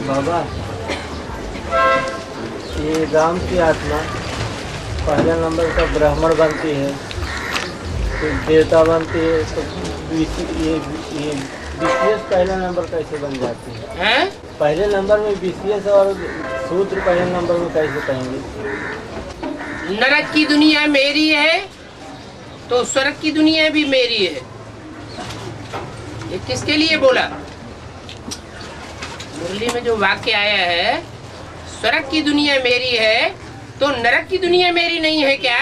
बाबा, ये राम की आत्मा पहले नंबर का ब्राह्मण बनती है, तो देवता बनती है, तो ये बीसीएस पहले नंबर कैसे बन जाती है? पहले नंबर में बीसीएस और शूद्र पहले नंबर में कैसे कहेंगे? नरक की दुनिया मेरी है तो स्वर्ग की दुनिया भी मेरी है। ये किसके लिए बोला? मुरली में जो वाक्य आया है, स्वर्ग की दुनिया मेरी है तो नरक की दुनिया मेरी नहीं है क्या?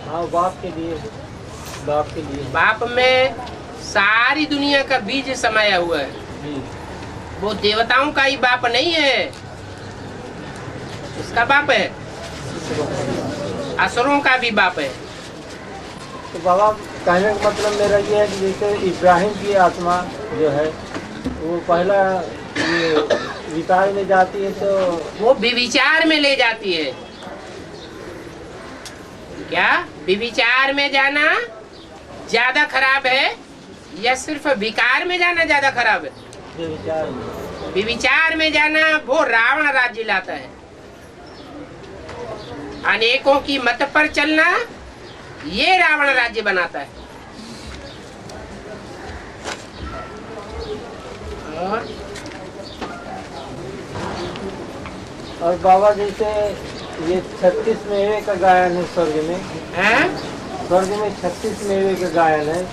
हाँ, बाप के लिए, बाप के लिए। बाप में सारी दुनिया का बीज समाया हुआ है। वो देवताओं का ही बाप नहीं है, उसका बाप है, असुरों का भी बाप है। तो बाबा, कहने का मतलब मेरा ये है कि जैसे इब्राहिम की आत्मा जो है वो पहला ये विकार में जाती है, तो वो विविचार में ले जाती है। क्या विविचार में जाना ज्यादा खराब है या सिर्फ विकार में जाना ज्यादा खराब है? विविचार में जाना वो रावण राज्य लाता है। अनेकों की मत पर चलना ये रावण राज्य बनाता है। और बाबा, जैसे ये 36 मेवे का गायन है स्वर्ग में, स्वर्ग में 36 मेवे का गायन है,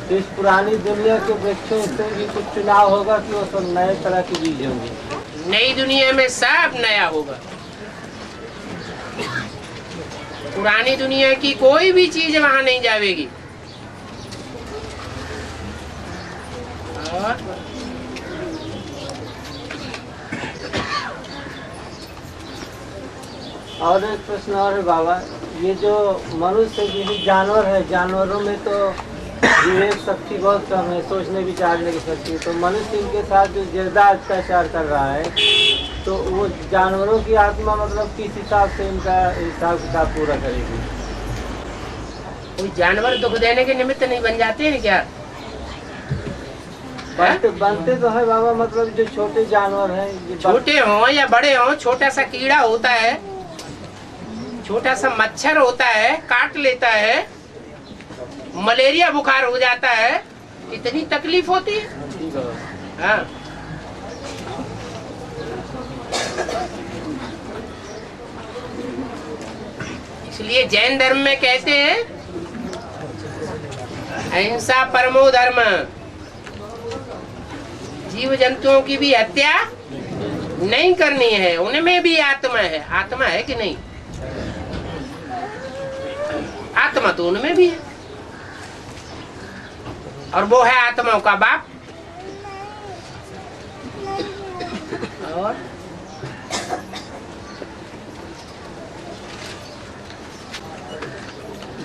तो इस पुरानी दुनिया के वृक्षों से भी कुछ चुनाव होगा कि वो सब नए तरह के बीज होंगे? नई दुनिया में सब नया होगा। पुरानी दुनिया की कोई भी चीज वहां नहीं जाएगी। और एक प्रश्न और है बाबा, ये जो मनुष्य जैसे जानवर है, जानवरों में तो विवेक शक्ति बहुत कम है, सोचने विचारने की शक्ति, तो मनुष्य इनके साथ जो ज्यादा अत्याचार कर रहा है, तो वो जानवरों की आत्मा मतलब किस हिसाब से इनका हिसाब किताब पूरा करेगी? कोई जानवर दुख देने के निमित्त नहीं बन जाते हैं क्या? बनते तो है बाबा, मतलब जो छोटे जानवर हैं, छोटे हों या बड़े हों, छोटा सा कीड़ा होता है, छोटा सा मच्छर होता है, काट लेता है, मलेरिया बुखार हो जाता है, कितनी तकलीफ होती है। हाँ। इसलिए जैन धर्म में कहते हैं अहिंसा परमो धर्म। जीव जंतुओं की भी हत्या नहीं करनी है, उनमें भी आत्मा है। आत्मा है कि नहीं? आत्मा तो उनमें भी है, और वो है आत्माओं का बाप। और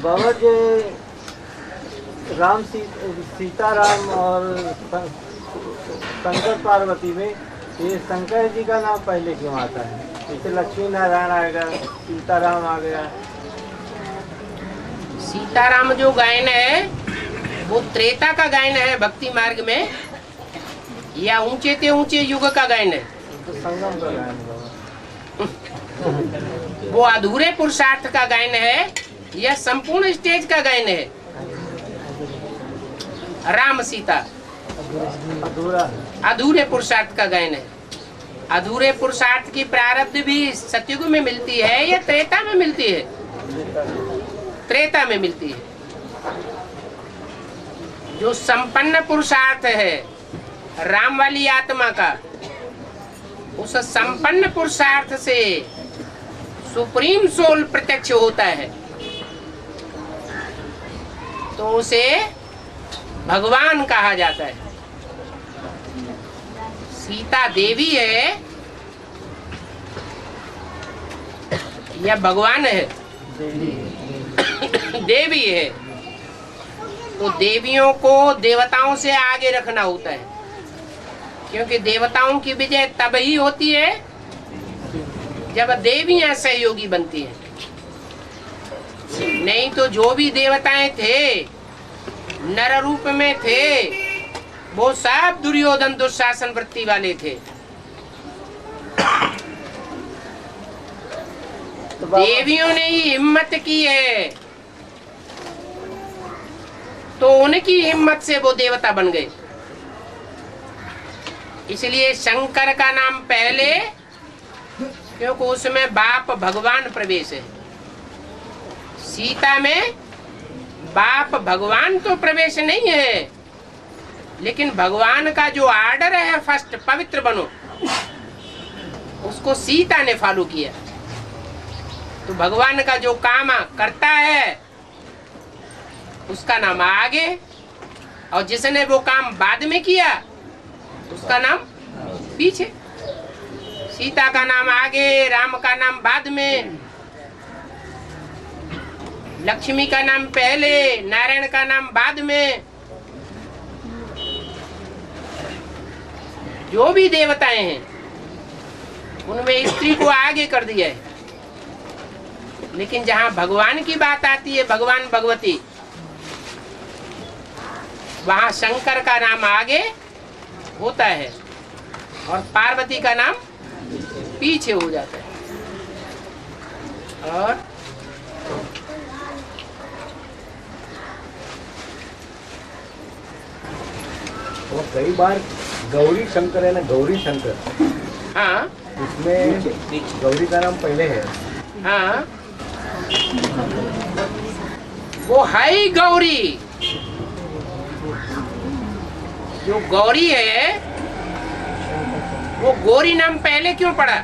बाबा जी, सीताराम और शंकर पार्वती में ये शंकर जी का नाम पहले क्यों आता है? जैसे लक्ष्मी नारायण आएगा, सीताराम आ गया। सीताराम जो गायन है वो त्रेता का गायन है भक्ति मार्ग में, या ऊंचे ते ऊंचे युग का गायन है? तो संगम का गायन है। वो अधूरे पुरुषार्थ का गायन है या संपूर्ण स्टेज का गायन है? राम सीता अधूरे पुरुषार्थ का गायन है। अधूरे पुरुषार्थ की प्रारब्ध भी सतयुग में मिलती है या त्रेता में मिलती है? त्रेता में मिलती है। जो संपन्न पुरुषार्थ है राम वाली आत्मा का, उस संपन्न पुरुषार्थ से सुप्रीम सोल प्रत्यक्ष होता है, तो उसे भगवान कहा जाता है। सीता देवी है या भगवान है? देवी है। तो देवियों को देवताओं से आगे रखना होता है, क्योंकि देवताओं की विजय तब ही होती है जब देवियां सहयोगी बनती हैं। नहीं तो जो भी देवताएं थे नर रूप में थे वो सब दुर्योधन दुशासन वृत्ति वाले थे। तो बाबा देवियों ने ही हिम्मत की है, तो उनकी हिम्मत से वो देवता बन गए। इसलिए शंकर का नाम पहले, क्योंकि उसमें बाप भगवान प्रवेश है। सीता में बाप भगवान तो प्रवेश नहीं है, लेकिन भगवान का जो आर्डर है फर्स्ट पवित्र बनो, उसको सीता ने फॉलो किया। तो भगवान का जो काम करता है उसका नाम आगे, और जिसने वो काम बाद में किया उसका नाम पीछे। सीता का नाम आगे, राम का नाम बाद में, लक्ष्मी का नाम पहले, नारायण का नाम बाद में। जो भी देवताएं हैं उनमें स्त्री को आगे कर दिया है, लेकिन जहां भगवान की बात आती है, भगवान भगवती, वहां शंकर का नाम आगे होता है और पार्वती का नाम पीछे हो जाता है। और वो कई बार गौरी शंकर है ना, गौरी शंकर, हाँ उसमें गौरी का नाम पहले है। हाँ, वो है ही गौरी। जो गौरी है वो गौरी नाम पहले क्यों पड़ा?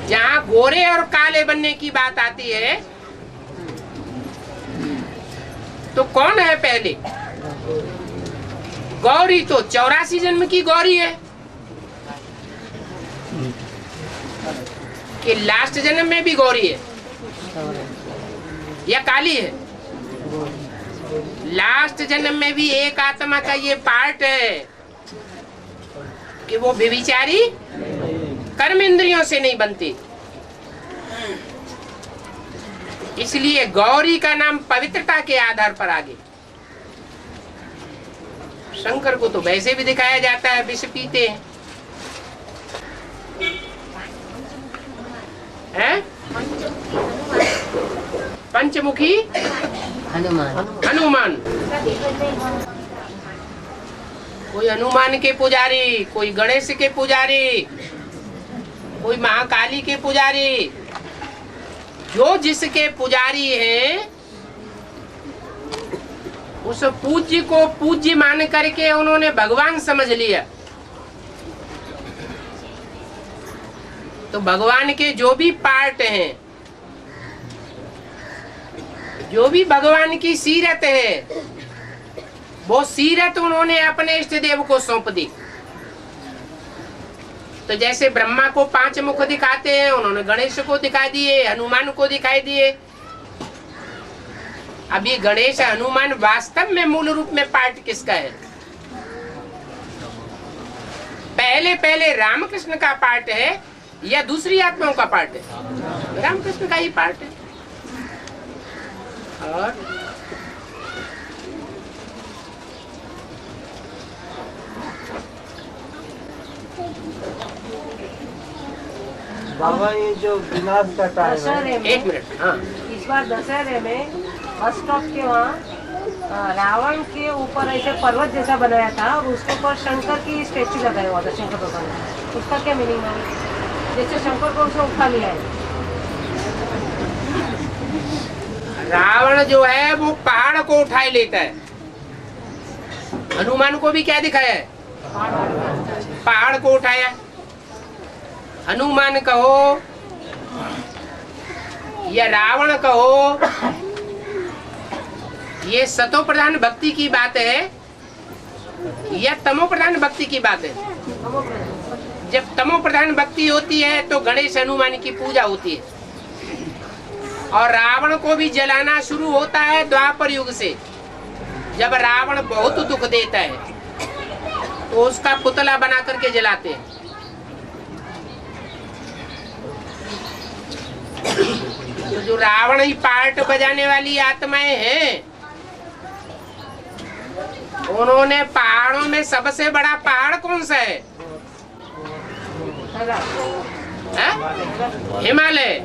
जहाँ गोरे और काले बनने की बात आती है तो कौन है पहले? गौरी तो 84 जन्म की गौरी है कि लास्ट जन्म में भी गौरी है या काली है? लास्ट जन्म में भी एक आत्मा का ये पार्ट है कि वो व्यभिचारी कर्म इंद्रियों से नहीं बनती। इसलिए गौरी का नाम पवित्रता के आधार पर आगे। शंकर को तो वैसे भी दिखाया जाता है विष पीते हैं। पंचमुखी हनुमान। कोई हनुमान के पुजारी, कोई गणेश के पुजारी, कोई महाकाली के पुजारी। जो जिसके पुजारी हैं उस पूज्य को पूज्य मान करके उन्होंने भगवान समझ लिया। तो भगवान के जो भी पार्ट हैं, जो भी भगवान की सीरत है, वो सीरत उन्होंने अपने इष्ट देव को सौंप दी। तो जैसे ब्रह्मा को 5 मुख दिखाते हैं, उन्होंने गणेश को दिखा दिए, हनुमान को दिखाई दिए। अब ये गणेश हनुमान वास्तव में मूल रूप में पार्ट किसका है? पहले पहले रामकृष्ण का पार्ट है या दूसरी आत्माओं का पार्ट है? रामकृष्ण का ही पार्ट है। और बाबा ये जो विनाश का टाइम दशहरे है, में, एक मिनट। हाँ, इस बार दशहरे में बस स्टॉप के वहाँ रावण के ऊपर ऐसे पर्वत जैसा बनाया था और उसके ऊपर शंकर की स्टेचू लगाया हुआ था, शंकर भगवान का। उसका क्या मीनिंग है? जैसे शंकर को उसने उठा लिया है। रावण जो है वो पहाड़ को उठाए लेता है। हनुमान को भी क्या दिखाया है? पहाड़ को उठाया। हनुमान कहो या रावण कहो, ये सतो प्रधान भक्ति की बात है या तमो प्रधान भक्ति की बात है? जब तमो प्रधान भक्ति होती है तो गणेश हनुमान की पूजा होती है। और रावण को भी जलाना शुरू होता है द्वापर युग से। जब रावण बहुत दुख देता है तो उसका पुतला बना करके जलाते हैं। तो जो रावण ही पार्ट बजाने वाली आत्माएं हैं, उन्होंने पहाड़ों में सबसे बड़ा पहाड़ कौन सा है? हिमालय।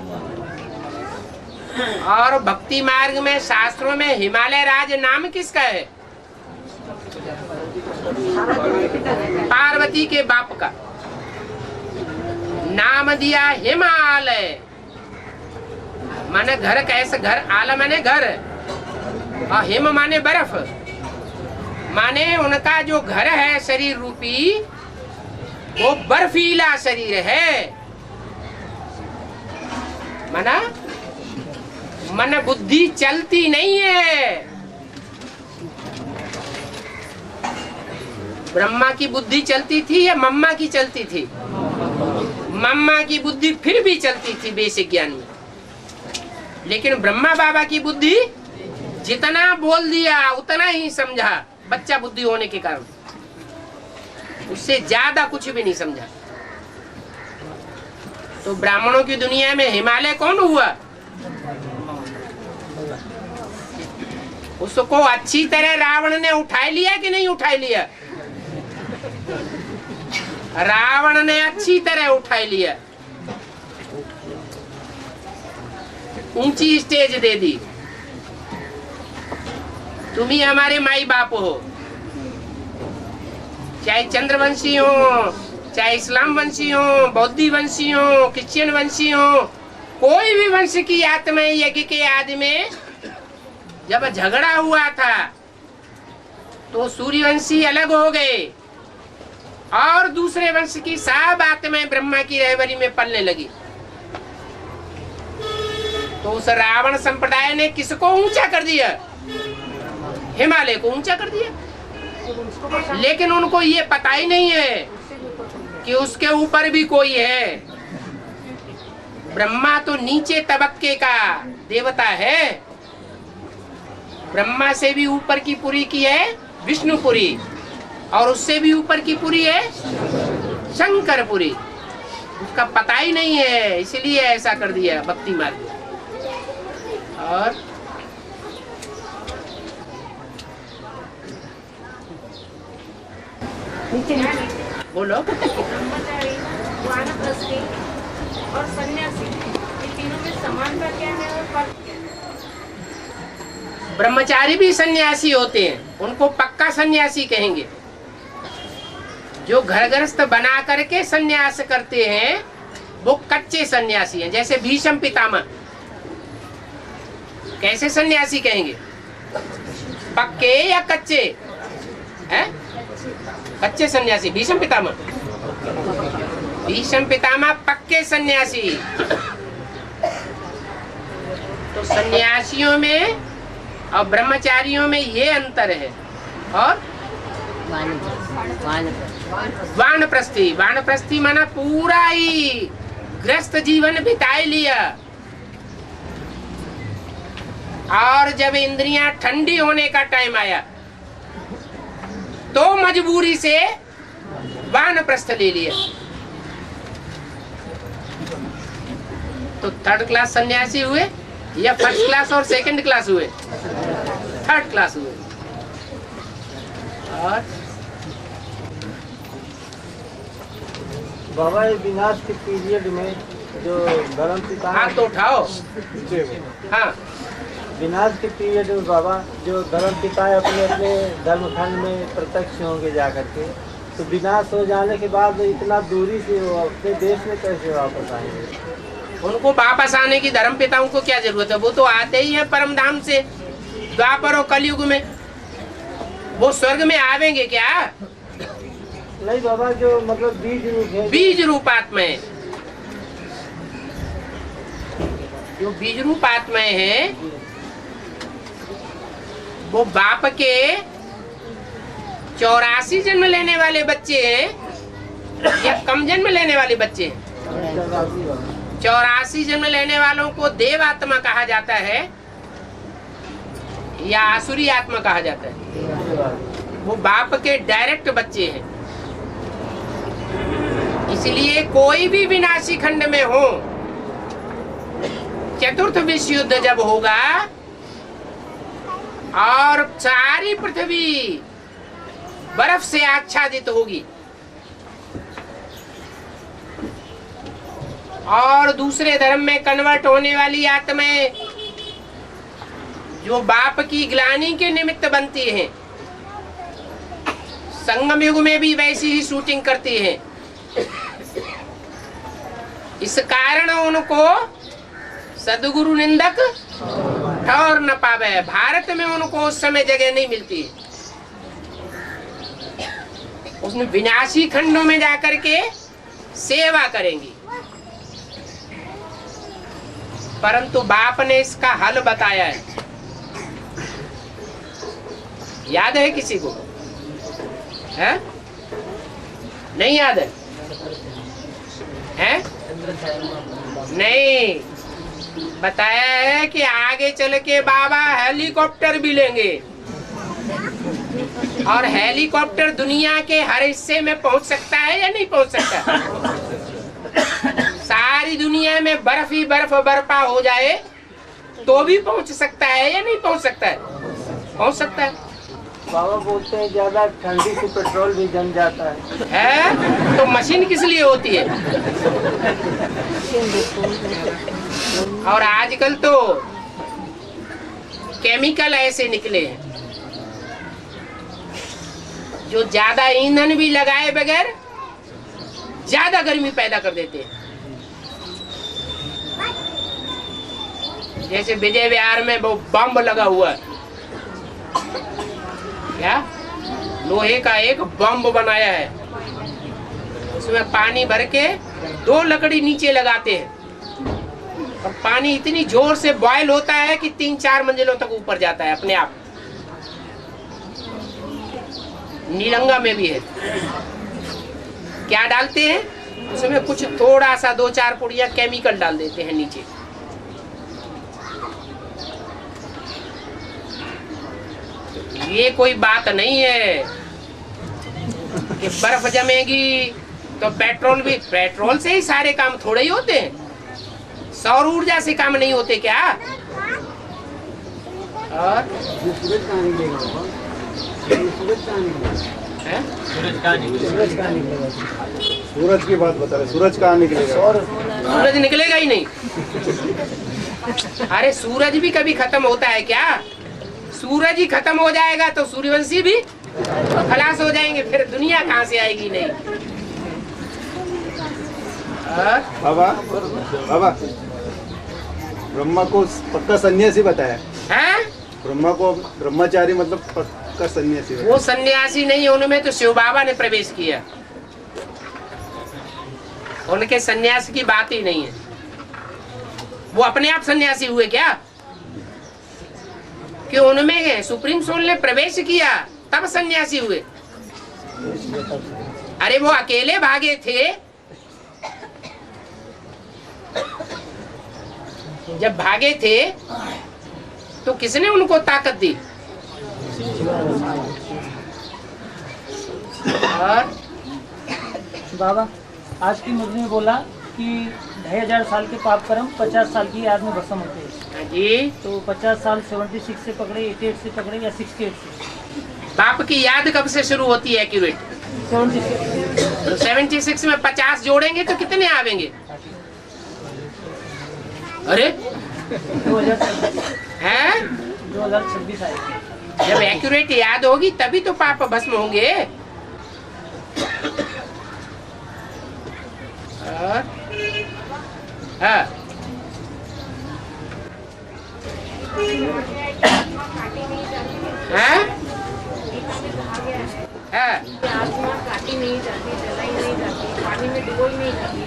और भक्ति मार्ग में शास्त्रों में हिमालय राज नाम किसका है? पार्वती के बाप का नाम दिया हिमालय। माने घर कैसे? घर आला माने घर, और हिम माने बर्फ। माने उनका जो घर है शरीर रूपी, वो बर्फीला शरीर है। माना मन बुद्धि चलती नहीं है। ब्रह्मा की बुद्धि चलती थी या मम्मा की चलती थी? मम्मा की बुद्धि फिर भी चलती थी बेसिक ज्ञान में, लेकिन ब्रह्मा बाबा की बुद्धि जितना बोल दिया उतना ही समझा, बच्चा बुद्धि होने के कारण उससे ज्यादा कुछ भी नहीं समझा। तो ब्राह्मणों की दुनिया में हिमालय कौन हुआ? उसको अच्छी तरह रावण ने उठा लिया कि नहीं उठा लिया? रावण ने अच्छी तरह उठा लिया, ऊंची स्टेज दे दी। तुम ही हमारे माई बाप हो, चाहे चंद्रवंशी हो, चाहे इस्लाम वंशी हो, बौद्धी वंशी हो, क्रिश्चियन वंशी हो, कोई भी वंश की आत्मा यज्ञ के आदि में जब झगड़ा हुआ था तो सूर्यवंशी अलग हो गए और दूसरे वंश की सब आत्माएं ब्रह्मा की रहबरी में पलने लगी। तो उस रावण संप्रदाय ने किसको ऊंचा कर दिया? हिमालय को ऊंचा कर दिया। लेकिन उनको ये पता ही नहीं है कि उसके ऊपर भी कोई है। ब्रह्मा तो नीचे तबक्के का देवता है। ब्रह्मा से भी ऊपर की पुरी की है विष्णुपुरी, और उससे भी ऊपर की पुरी है शंकरपुरी। उसका पता ही नहीं है, इसलिए ऐसा कर दिया भक्ति मार्ग। और बोलो। ब्रह्मचारी, वानप्रस्थी और सन्यासी, ये तीनों में समानता क्या है और फर्क क्या है? ब्रह्मचारी भी सन्यासी होते हैं, उनको पक्का सन्यासी कहेंगे। जो घर गृहस्थ बना करके सन्यास करते हैं वो कच्चे सन्यासी हैं। जैसे भीष्म पितामह, कैसे सन्यासी कहेंगे? पक्के या कच्चे? हैं? कच्चे सन्यासी भीष्म पितामह। भीष्म पितामह पक्के सन्यासी। तो सन्यासियों में और ब्रह्मचारियों में ये अंतर है। और वानप्रस्थी, वानप्रस्थी माना पूरा ही गृहस्थ जीवन बिताए लिया, और जब इंद्रियां ठंडी होने का टाइम आया तो मजबूरी से वानप्रस्थ ले लिया। तो थर्ड क्लास सन्यासी हुए या फर्स्ट क्लास और सेकंड क्लास हुए? थर्ड क्लास हुए। और बाबा ये विनाश के पीरियड में जो धर्म पिता हाथ तो उठाओ। हाँ, विनाश के पीरियड में बाबा जो धर्म पिता अपने अपने धर्मखंड में प्रत्यक्ष होंगे जाकर के, तो विनाश हो जाने के बाद इतना दूरी से वो अपने देश में कैसे वापस आएंगे? उनको वापस आने की धर्म पिताओं को क्या जरूरत है? वो तो आते ही है परम धाम से। द्वापर और कलयुग में वो स्वर्ग में आवेंगे क्या? नहीं बाबा, जो मतलब बीज रूप है, बीज रूप आत्माएं, जो बीज रूप आत्माएं हैं वो बाप के 84 जन्म लेने वाले बच्चे हैं या कम जन्म लेने वाले बच्चे हैं? 84 जन्म लेने वालों को देव आत्मा कहा जाता है या आसुरी आत्मा कहा जाता है? वो बाप के डायरेक्ट बच्चे हैं। इसलिए कोई भी विनाशी खंड में हो, चतुर्थ विश्व युद्ध जब होगा और सारी पृथ्वी बर्फ से आच्छादित होगी और दूसरे धर्म में कन्वर्ट होने वाली आत्माएं जो बाप की ग्लानि के निमित्त बनती हैं, संगम युग में भी वैसी ही शूटिंग करती हैं। इस कारण उनको सदगुरु निंदक ठौर न पावे। भारत में उनको उस समय जगह नहीं मिलती। उसने विनाशी खंडों में जाकर के सेवा करेंगी। परंतु बाप ने इसका हल बताया है। याद है किसी को? है? नहीं याद है? हैं? नहीं, बताया है कि आगे चल के बाबा हेलीकॉप्टर भी लेंगे और हेलीकॉप्टर दुनिया के हर हिस्से में पहुंच सकता है या नहीं पहुंच सकता? सारी दुनिया में बर्फ ही बर्फ बर्फा हो जाए तो भी पहुंच सकता है या नहीं पहुंच सकता है? पहुंच सकता है। बाबा बोलते हैं ज्यादा ठंडी से पेट्रोल भी जम जाता है तो मशीन किस लिए होती है? और आजकल तो केमिकल ऐसे निकले हैं जो ज्यादा ईंधन भी लगाए बगैर ज्यादा गर्मी पैदा कर देते हैं। जैसे विजय विहार में वो बम लगा हुआ है, क्या लोहे का एक बम बनाया है, उसमें पानी भर के 2 लकड़ी नीचे लगाते हैं और पानी इतनी जोर से बॉयल होता है कि 3-4 मंजिलों तक ऊपर जाता है अपने आप। नीलंगा में भी है। क्या डालते हैं उसमें? कुछ थोड़ा सा 2-4 पुड़िया केमिकल डाल देते हैं नीचे। ये कोई बात नहीं है कि बर्फ जमेगी तो पेट्रोल से ही सारे काम थोड़े ही होते हैं। सौर ऊर्जा से काम नहीं होते क्या? और सूरज की बात बता रहे, सूरज कहाँ निकलेगा? सूरज निकलेगा ही नहीं। अरे सूरज भी कभी खत्म होता है क्या? सूरज ही खत्म हो जाएगा तो सूर्यवंशी भी खलास हो जाएंगे, फिर दुनिया कहाँ से आएगी? नहीं। बाबा बाबा ब्रह्मा को पक्का सन्यासी बताया है? ब्रह्मा को ब्रह्मचारी मतलब पक्का सन्यासी। वो सन्यासी नहीं, उनमें तो शिव बाबा ने प्रवेश किया। उनके सन्यास की बात ही नहीं है। वो अपने आप सन्यासी हुए क्या? कि उनमें सुप्रीम सोल ने प्रवेश किया तब सन्यासी हुए। अरे वो अकेले भागे थे। जब भागे थे तो किसने उनको ताकत दी? और बाबा आज की मुरली में बोला कि 2500 साल के पाप कर्म 50 साल की याद में भस्म होते हैं जी। तो 50 साल 76 से पकड़े, 88 से पकड़े या 68 से? बाप की याद कब से शुरू होती है एक्यूरेट? 76। तो 76 में 50 जोड़ेंगे तो कितने आवेंगे? अरे 2026 आएगी। जब एक्यूरेट याद होगी तभी तो पाप भस्म होंगे। हाँ। आत्मा काटी नहीं जाती, जलाई नहीं जाती, पानी में डुबोई नहीं जाती,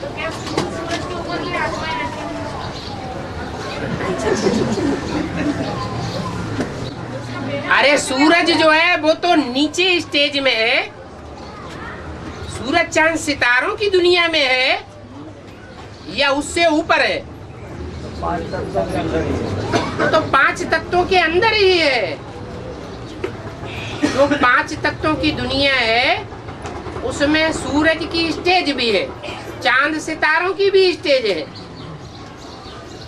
तो क्या सूरज के ऊपर भी आत्माएं रहती हैं? अरे सूरज जो है वो तो नीचे स्टेज में है। सूरज चांद सितारों की दुनिया में है या उससे ऊपर है? तो 5 तत्वों के अंदर ही है। जो 5 तत्वों की दुनिया है उसमें सूरज की स्टेज भी है, चांद सितारों की भी स्टेज है।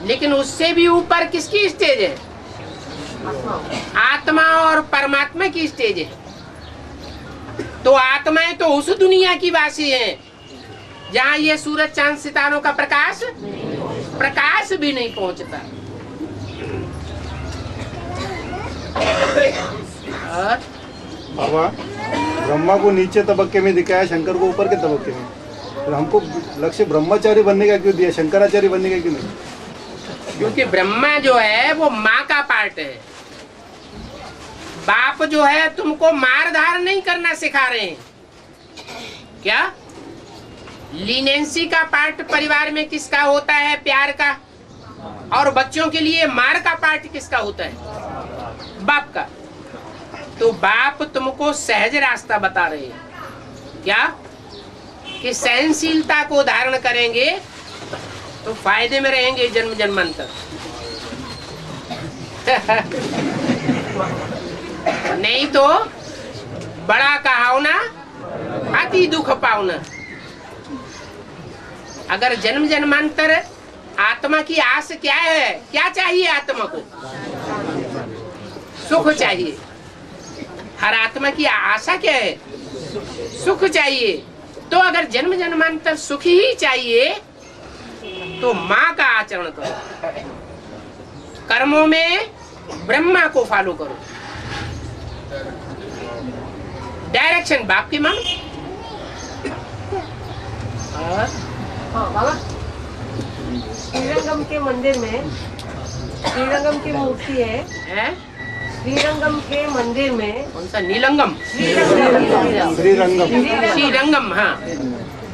लेकिन उससे भी ऊपर किसकी स्टेज है? आत्मा और परमात्मा की स्टेज है। तो आत्माएं तो उस दुनिया की वासी हैं जहां ये सूरज चांद सितारों का प्रकाश भी नहीं पहुंचता। और बाबा, ब्रह्मा को नीचे तबक्के में दिखाया, शंकर को ऊपर के तबक्के में, तो हमको लक्ष्य ब्रह्मचारी बनने का क्यों दिया, शंकराचार्य बनने का क्यों नहीं? क्योंकि ब्रह्मा जो है वो माँ का पार्ट है। बाप जो है तुमको मारधार नहीं करना सिखा रहे हैं क्या? लीनेंसी का पार्ट परिवार में किसका होता है? प्यार का। और बच्चों के लिए मार का पार्ट किसका होता है? बाप का। तो बाप तुमको सहज रास्ता बता रहे हैं क्या? कि सहनशीलता को धारण करेंगे तो फायदे में रहेंगे जन्म जन्मांतर। नहीं तो बड़ा कहावना अति दुख पावना। अगर जन्म जन्मांतर आत्मा की आस क्या है? क्या चाहिए आत्मा को? सुख चाहिए। हर आत्मा की आशा क्या है? सुख चाहिए। तो अगर जन्म जन्मांतर सुख ही चाहिए तो माँ का आचरण करो, कर्मों में ब्रह्मा को फॉलो करो, डायरेक्शन बाप की मानो। हाँ बाबा, श्रीरंगम के मंदिर में श्रीरंगम की मूर्ति है। श्रीरंगम के मंदिर में कौन सा? नीलंगम, श्रीरंगम। हाँ,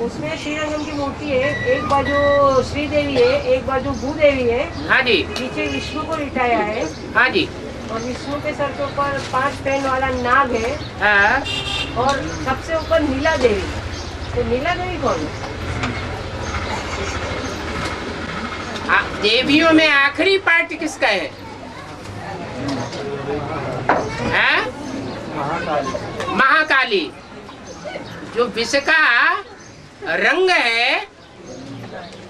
उसमें श्रीरंगम की मूर्ति है। एक बाजू श्रीदेवी है, एक बाजू भूदेवी है। हाँ जी, नीचे विष्णु को लिटाया है। हाँ जी, और विष्णु के सर के ऊपर 5 पैन वाला नाग है। हाँ। और सबसे ऊपर नीला देवी। तो नीला देवी कौन है? देवियों में आखिरी पार्ट किसका है? हाँ? महाकाली। जो विष का रंग है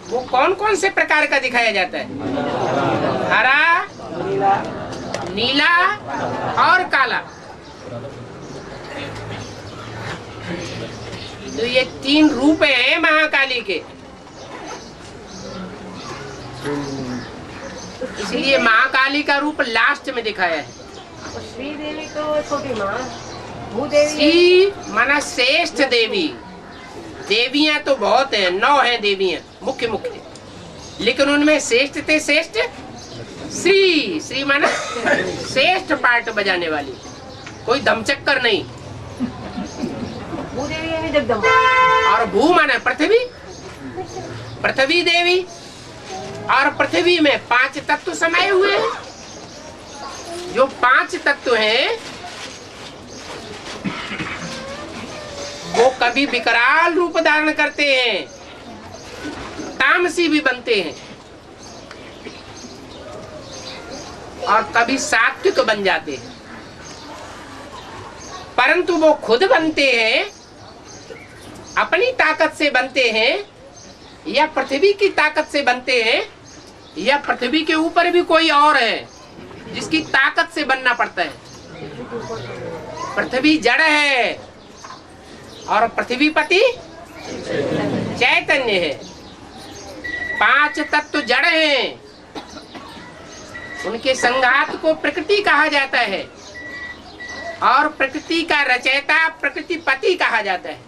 वो कौन कौन से प्रकार का दिखाया जाता है? हरा, नीला और काला। तो ये 3 रूप हैं महाकाली के। इसलिए महाकाली का रूप लास्ट में दिखाया है। श्री देवी तो छोटी माँ, भूदेवी। श्री माना श्रेष्ठ देवी। देवियां तो बहुत हैं, 9 हैं देवियां मुख्य मुख्य, लेकिन उनमें श्रेष्ठ थे श्रेष्ठ श्री। श्री माना श्रेष्ठ पार्ट बजाने वाली, कोई दमचक्कर नहीं। भूदेवी यानी जगदम्बा। और भू माना पृथ्वी, पृथ्वी देवी। और पृथ्वी में 5 तत्व समाये हुए हैं। जो 5 तत्व हैं वो कभी विकराल रूप धारण करते हैं, तामसी भी बनते हैं, और कभी सात्विक बन जाते हैं। परंतु वो खुद बनते हैं, अपनी ताकत से बनते हैं, या पृथ्वी की ताकत से बनते हैं, या पृथ्वी के ऊपर भी कोई और है जिसकी ताकत से बनना पड़ता है। पृथ्वी जड़ है और पृथ्वीपति चैतन्य है। 5 तत्व जड़ हैं, उनके संघात को प्रकृति कहा जाता है, और प्रकृति का रचयिता प्रकृतिपति कहा जाता है।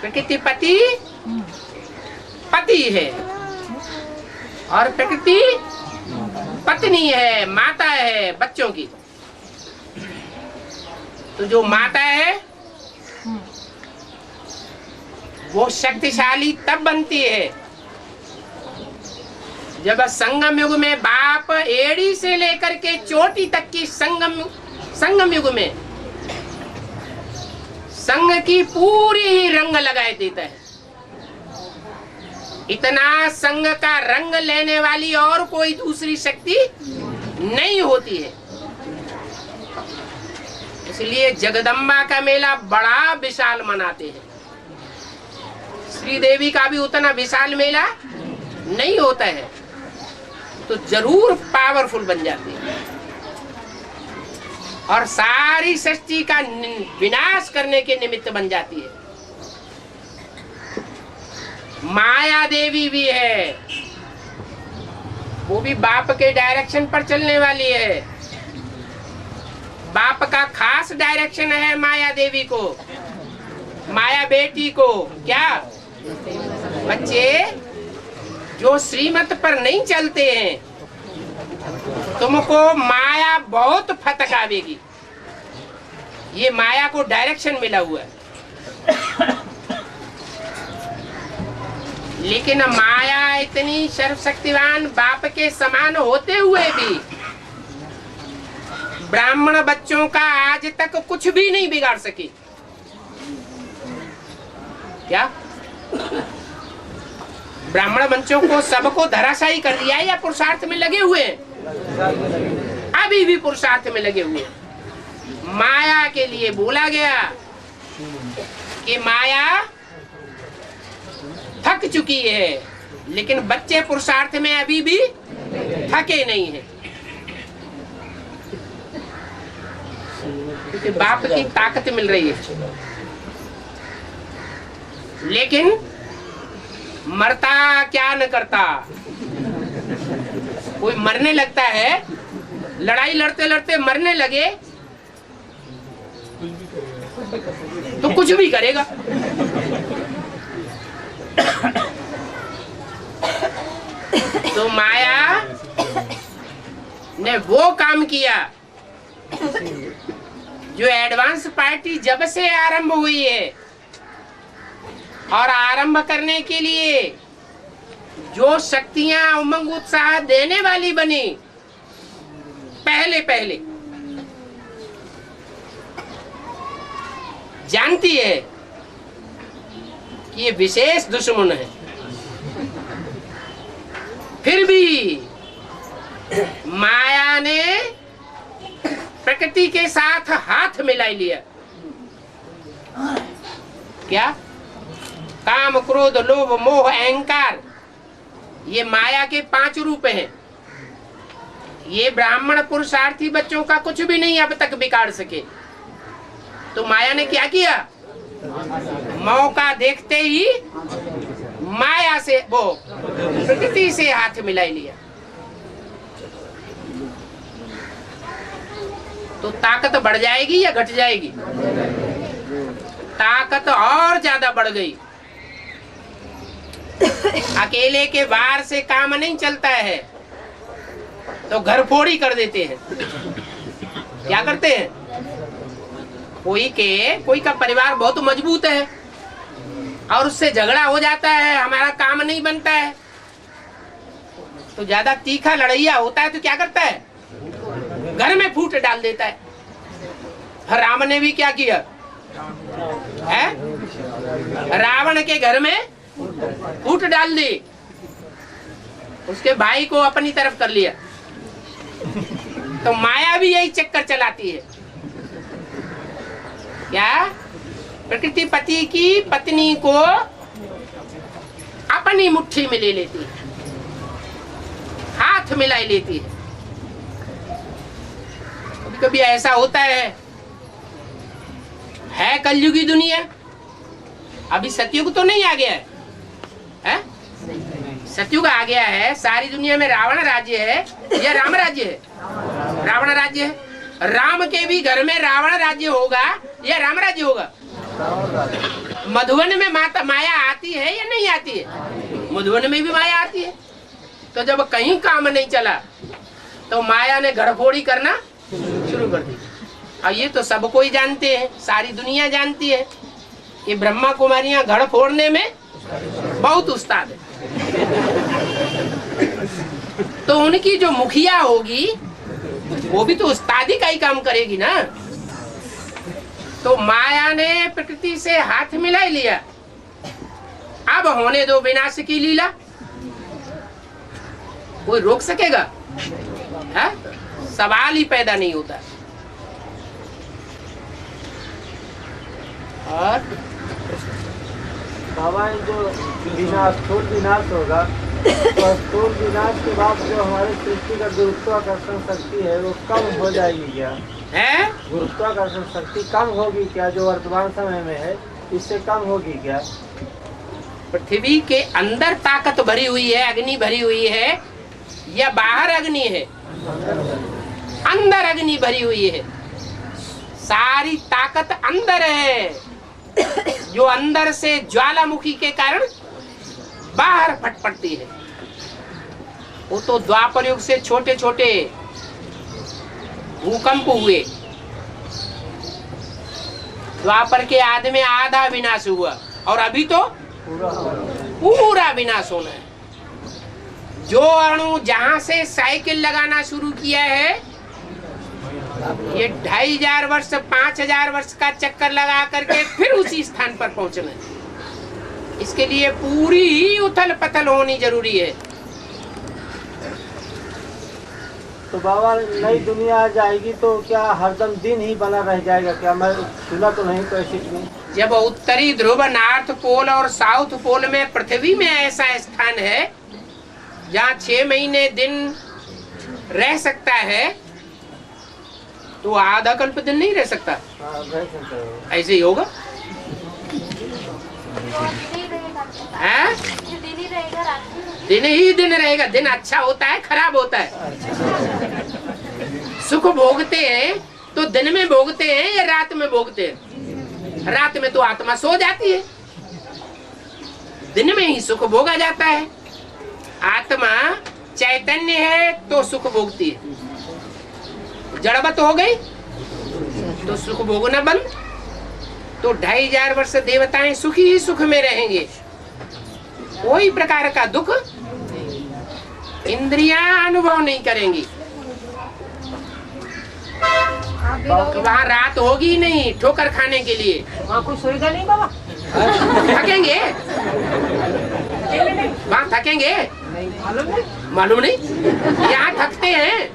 प्रकृतिपति पति है और प्रकृति पत्नी है, माता है बच्चों की। तो जो माता है वो शक्तिशाली तब बनती है जब संगम युग में बाप एड़ी से लेकर के चोटी तक की संगम युग में संग की पूरी ही रंग लगाए देता है। इतना संग का रंग लेने वाली और कोई दूसरी शक्ति नहीं होती है। इसलिए जगदम्बा का मेला बड़ा विशाल मनाते हैं। श्री देवी का भी उतना विशाल मेला नहीं होता है। तो जरूर पावरफुल बन जाती है और सारी सृष्टि का विनाश करने के निमित्त बन जाती है। माया देवी भी है, वो भी बाप के डायरेक्शन पर चलने वाली है। बाप का खास डायरेक्शन है माया देवी को, माया बेटी को। क्या बच्चे जो श्रीमत पर नहीं चलते हैं, तुमको माया बहुत फटकावेगी। ये माया को डायरेक्शन मिला हुआ है, लेकिन माया इतनी सर्वशक्तिवान बाप के समान होते हुए भी ब्राह्मण बच्चों का आज तक कुछ भी नहीं बिगाड़ सकी। क्या ब्राह्मण बच्चों को सबको धराशायी कर दिया या पुरुषार्थ में लगे हुए? अभी भी पुरुषार्थ में लगे हुए। माया के लिए बोला गया कि माया थक चुकी है, लेकिन बच्चे पुरुषार्थ में अभी भी थके नहीं हैं, क्योंकि बाप की ताकत मिल रही है। लेकिन मरता क्या न करता। कोई मरने लगता है, लड़ाई लड़ते लड़ते मरने लगे तो कुछ भी करेगा। तो माया ने वो काम किया जो एडवांस पार्टी जब से आरंभ हुई है, और आरंभ करने के लिए जो शक्तियां उमंग उत्साह देने वाली बनी, पहले पहले जानती है कि ये विशेष दुश्मन है, फिर भी माया ने प्रकृति के साथ हाथ मिला लिया। क्या? काम, क्रोध, लोभ, मोह, अहंकार, ये माया के 5 रूप हैं। ये ब्राह्मण पुरुषार्थी बच्चों का कुछ भी नहीं अब तक बिगाड़ सके। तो माया ने क्या किया? मौका देखते ही माया से, वो प्रकृति से हाथ मिला लिया। तो ताकत बढ़ जाएगी या घट जाएगी? ताकत और ज्यादा बढ़ गई। अकेले के वार से काम नहीं चलता है, तो घर फोड़ी कर देते हैं। क्या करते हैं? कोई का परिवार बहुत मजबूत है और उससे झगड़ा हो जाता है, हमारा काम नहीं बनता है, तो ज्यादा तीखा लड़ैया होता है तो क्या करता है? घर में फूट डाल देता है। राम ने भी क्या किया है? रावण के घर में फूट डाल दी, उसके भाई को अपनी तरफ कर लिया। तो माया भी यही चक्कर चलाती है। क्या? प्रकृति पति की पत्नी को अपनी मुट्ठी में ले लेती है, हाथ मिला लेती है। कभी कभी ऐसा होता है कलयुगी दुनिया। अभी सतयुग तो नहीं आ गया है? सतयुग आ गया है। सारी दुनिया में रावण राज्य है या राम राज्य है? रावण राज्य है। राम के भी घर में रावण राज्य होगा या राम राज्य होगा? मधुवन में माता माया आती है या नहीं आती है? मधुवन में भी माया आती है। तो जब कहीं काम नहीं चला तो माया ने घरफोड़ी करना शुरू कर दी। और ये तो सब कोई जानते हैं, सारी दुनिया जानती है कि ब्रह्मा कुमारियां घर फोड़ने में बहुत उस्ताद है। तो उनकी जो मुखिया होगी वो भी तो उस्तादी का ही काम करेगी ना। तो माया ने प्रकृति से हाथ मिला लिया। अब होने दो विनाश की लीला। कोई रोक सकेगा? है? सवाल ही पैदा नहीं होता। और बाबा जो विनाश होगा स्थूल विनाश के बाद जो हमारी सृष्टि का गुरुत्वाकर्षण शक्ति है वो कम हो जाएगी क्या? है गुरुत्वाकर्षण शक्ति कम होगी क्या जो वर्तमान समय में है, इससे कम होगी क्या? पृथ्वी के अंदर ताकत भरी हुई है, अग्नि भरी हुई है, या बाहर अग्नि है? अंदर अग्नि भरी हुई है, सारी ताकत अंदर है, जो अंदर से ज्वालामुखी के कारण बाहर फट पड़ती है। वो तो द्वापर युग से छोटे छोटे भूकंप हुए, द्वापर के आधे में आधा विनाश हुआ, और अभी तो पूरा विनाश होना है। जो अणु जहां से साइकिल लगाना शुरू किया है, ये 2500 वर्ष 5000 वर्ष का चक्कर लगा करके फिर उसी स्थान पर पहुंचना है। इसके लिए पूरी ही उथल पथल होनी जरूरी है। तो बाबा नई दुनिया आ जाएगी तो क्या हरदम दिन ही बना रह जाएगा क्या? मैं सुना तो नहीं कैसे में। जब उत्तरी ध्रुव नॉर्थ पोल और साउथ पोल में पृथ्वी में ऐसा स्थान है जहाँ 6 महीने दिन रह सकता है, तो आधा कल्प दिन नहीं रह सकता। हाँ, रह सकता है। ऐसे ही होगा। हैं? दिन ही दिन रहेगा। दिन अच्छा होता है खराब होता है? सुख भोगते हैं तो दिन में भोगते हैं या रात में भोगते हैं? रात में तो आत्मा सो जाती है, दिन में ही सुख भोगा जाता है। आत्मा चैतन्य है तो सुख भोगती है, जड़वत हो गई तो सुख भोगना बंद। तो 2500 वर्ष देवताएं सुखी ही सुख में रहेंगे, कोई प्रकार का दुख इंद्रियां अनुभव नहीं करेंगी। वहाँ रात होगी नहीं ठोकर खाने के लिए। वहाँ कोई सोएगा नहीं बाबा? थकेंगे वहाँ, थकेंगे मालूम नहीं। यहाँ थकते हैं,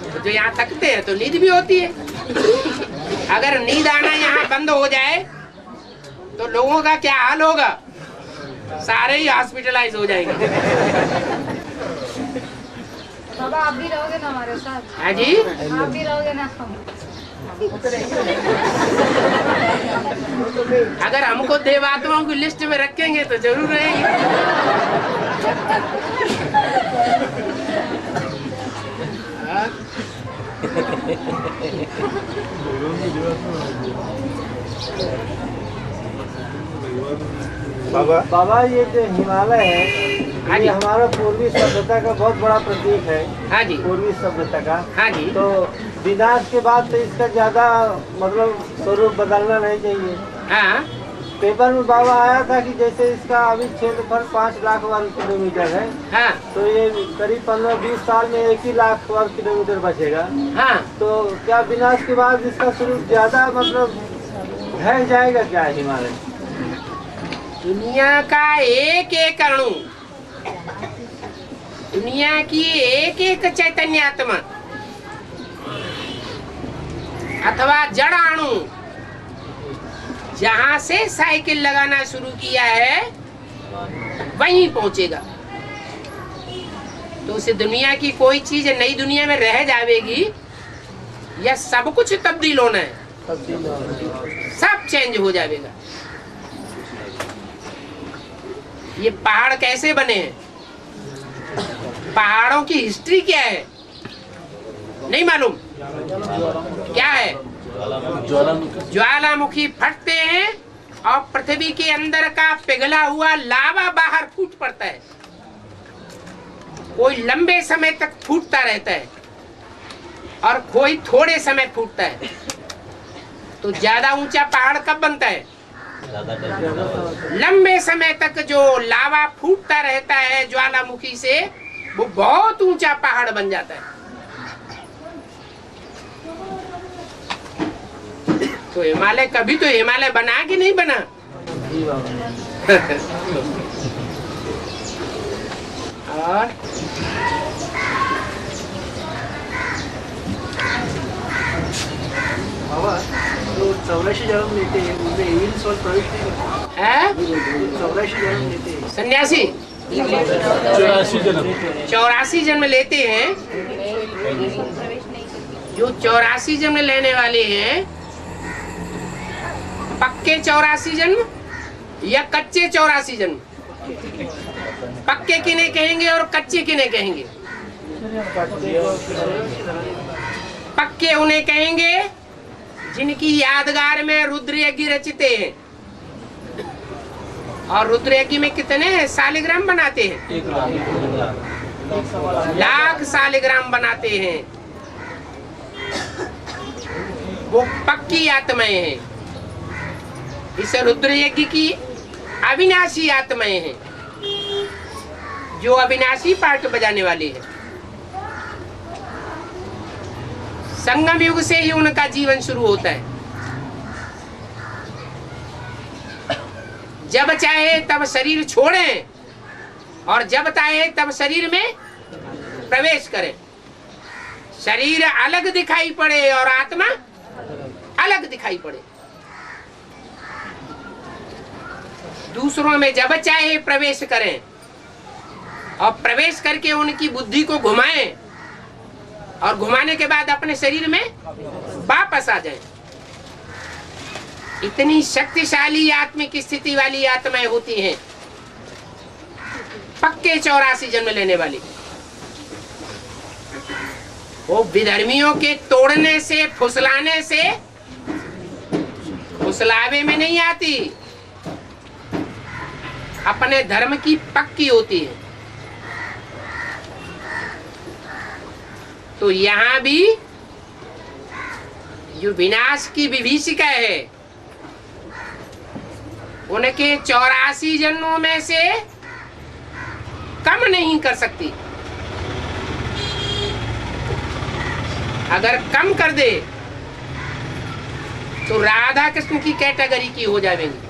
तो जो यहाँ थकते हैं तो नींद भी होती है। अगर नींद आना यहाँ बंद हो जाए तो लोगों का क्या हाल होगा? सारे ही हॉस्पिटलाइज हो जाएंगे। बाबा आप भी रहोगे ना हमारे साथ? हाँ जी, आप भी रहोगे ना? अगर हमको देवात्माओं की लिस्ट में रखेंगे तो जरूर रहेंगे। बाबा ये जो हिमालय है ये हमारा पूर्वी सभ्यता का बहुत बड़ा प्रतीक है। हाँ जी, पूर्वी सभ्यता का। हाँ जी। तो विनाश के बाद तो इसका ज्यादा मतलब स्वरूप बदलना नहीं चाहिए। हाँ, पेपर में बाबा आया था कि जैसे इसका अभी क्षेत्रफल 5 लाख वर्ग किलोमीटर है, हाँ, तो ये करीब 15-20 साल में 1 ही लाख वर्ग किलोमीटर बचेगा। हाँ। तो क्या विनाश के बाद इसका स्वरूप ज्यादा मतलब ढह जाएगा क्या हिमालय? दुनिया का एक एक अणु, दुनिया की एक एक चैतन्य आत्मा अथवा जड़ अणु जहां से साइकिल लगाना शुरू किया है वहीं पहुंचेगा। तो उस दुनिया की कोई चीज नई दुनिया में रह जाएगी या सब कुछ तब्दील होना है? सब चेंज हो जाएगा। ये पहाड़ कैसे बने हैं? पहाड़ों की हिस्ट्री क्या है नहीं मालूम? क्या है? ज्वालामुखी फटते हैं और पृथ्वी के अंदर का पिघला हुआ लावा बाहर फूट पड़ता है। कोई लंबे समय तक फूटता रहता है और कोई थोड़े समय फूटता है। तो ज्यादा ऊंचा पहाड़ कब बनता है? लंबे समय तक जो लावा फूटता रहता है ज्वालामुखी से, वो बहुत ऊंचा पहाड़ बन जाता है। तो हिमालय कभी तो हिमालय बना कि नहीं बना? और बाबा तो 84 जन्म लेते हैं उनमें हिल्स और प्रवेश नहीं करते। 84 जन्म लेते हैं सन्यासी 84 जन्म लेते हैं। जो 84 जन्म लेने वाले हैं, पक्के 84 जन्म या कच्चे 84 जन्म? पक्के किन्हें कहेंगे और कच्चे किन्हें कहेंगे? पक्के उन्हें कहेंगे जिनकी यादगार में रुद्र यज्ञ रचते हैं। और रुद्र यज्ञ में कितने सालिग्राम बनाते हैं? 1 लाख सालिग्राम बनाते हैं। वो पक्की आत्माएं हैं। इस रुद्र यज्ञ की अविनाशी आत्माएं हैं, जो अविनाशी पार्ट बजाने वाली है। संगम युग से ही उनका जीवन शुरू होता है। जब चाहे तब शरीर छोड़ें और जब चाहे तब शरीर में प्रवेश करें। शरीर अलग दिखाई पड़े और आत्मा अलग दिखाई पड़े। दूसरों में जब चाहे प्रवेश करें और प्रवेश करके उनकी बुद्धि को घुमाएं और घुमाने के बाद अपने शरीर में वापस आ जाएं। इतनी शक्तिशाली आत्मिक स्थिति वाली आत्माएं होती हैं, पक्के 84 जन्म लेने वाली। वो विधर्मियों के तोड़ने से, फुसलाने से, फुसलावे में नहीं आती, अपने धर्म की पक्की होती है। तो यहां भी जो विनाश की विभीषिका है, उनके 84 जन्मों में से कम नहीं कर सकती। अगर कम कर दे तो राधा कृष्ण की कैटेगरी की हो जाएंगी।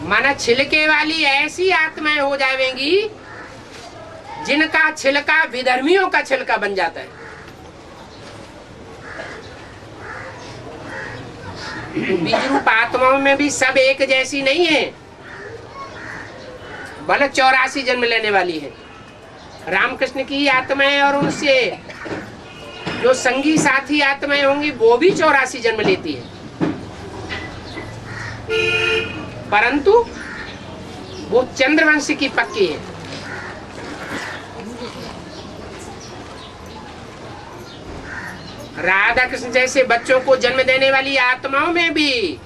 माना छिलके वाली ऐसी आत्माएं हो जाएंगी जिनका छिलका विधर्मियों का छिलका बन जाता है। तो बीज रूप आत्माओं में भी सब एक जैसी नहीं है, भले 84 जन्म लेने वाली है। रामकृष्ण की आत्माएं और उनसे जो संगी साथी आत्माएं होंगी वो भी 84 जन्म लेती है, परंतु वो चंद्रवंश की पक्की है। राधा कृष्ण जैसे बच्चों को जन्म देने वाली आत्माओं में भी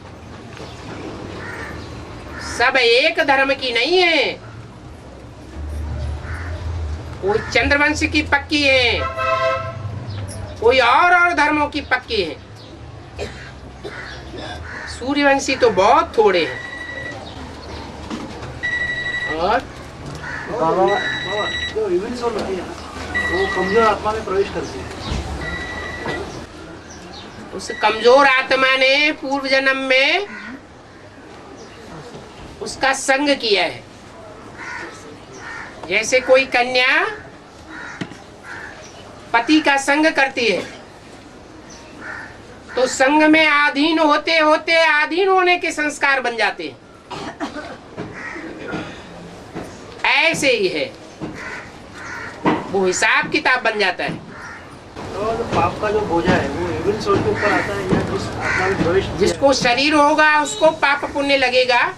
सब एक धर्म की नहीं है। कोई चंद्रवंश की पक्की है, कोई और धर्मों की पक्की है। सूर्यवंशी तो बहुत थोड़े हैं। और बाबा जो इवन सोल होती है वो कमजोर आत्मा में प्रवेश करती है। उस कमजोर आत्मा ने पूर्व जन्म में उसका संग किया है। जैसे कोई कन्या पति का संग करती है तो संग में आधीन होते होते आधीन होने के संस्कार बन जाते हैं। ऐसे ही है, वो हिसाब किताब बन जाता है। तो पाप का जो बोझा है वो इवन सोल के ऊपर आता है या जिस आत्मा में प्रवेश जिसको शरीर होगा उसको पाप पुण्य लगेगा,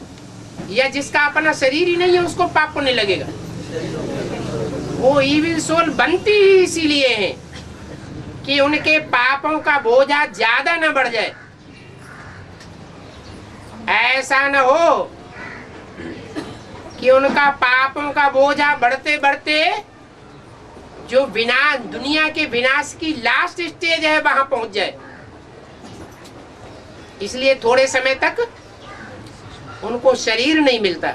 या जिसका अपना शरीर ही नहीं है उसको पाप पुण्य लगेगा। वो इविल सोल बनती ही इसीलिए है कि उनके पापों का बोझा ज्यादा न बढ़ जाए। ऐसा न हो कि उनका पापों का बोझा बढ़ते बढ़ते जो विनाश, दुनिया के विनाश की लास्ट स्टेज है वहां पहुंच जाए। इसलिए थोड़े समय तक उनको शरीर नहीं मिलता,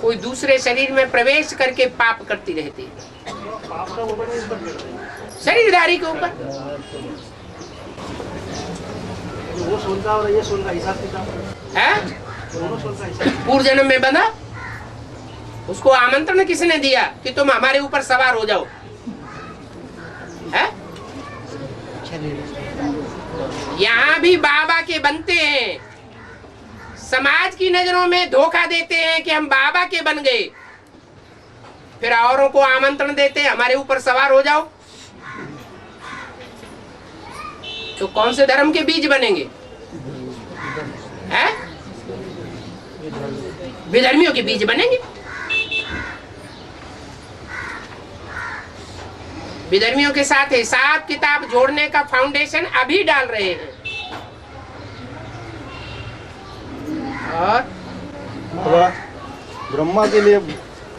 कोई दूसरे शरीर में प्रवेश करके पाप करती रहती है। पाप का ऊपर नहीं, इस पर गिरता है। शरीरधारी के ऊपर वो सोल का और ये सोल का हिसाब किताब है। दोनों सोल का हिसाब। पूर्व जन्म में बंधा, उसको आमंत्रण किसने दिया कि तुम हमारे ऊपर सवार हो जाओ, है? यहाँ भी बाबा के बनते हैं, समाज की नजरों में धोखा देते हैं कि हम बाबा के बन गए, फिर औरों को आमंत्रण देते हैं हमारे ऊपर सवार हो जाओ। तो कौन से धर्म के बीज बनेंगे? हैं? विधर्मियों के बीज बनेंगे। विधर्मियों के साथ हिसाब किताब जोड़ने का फाउंडेशन अभी डाल रहे हैं। और बाबा, ब्रह्मा के लिए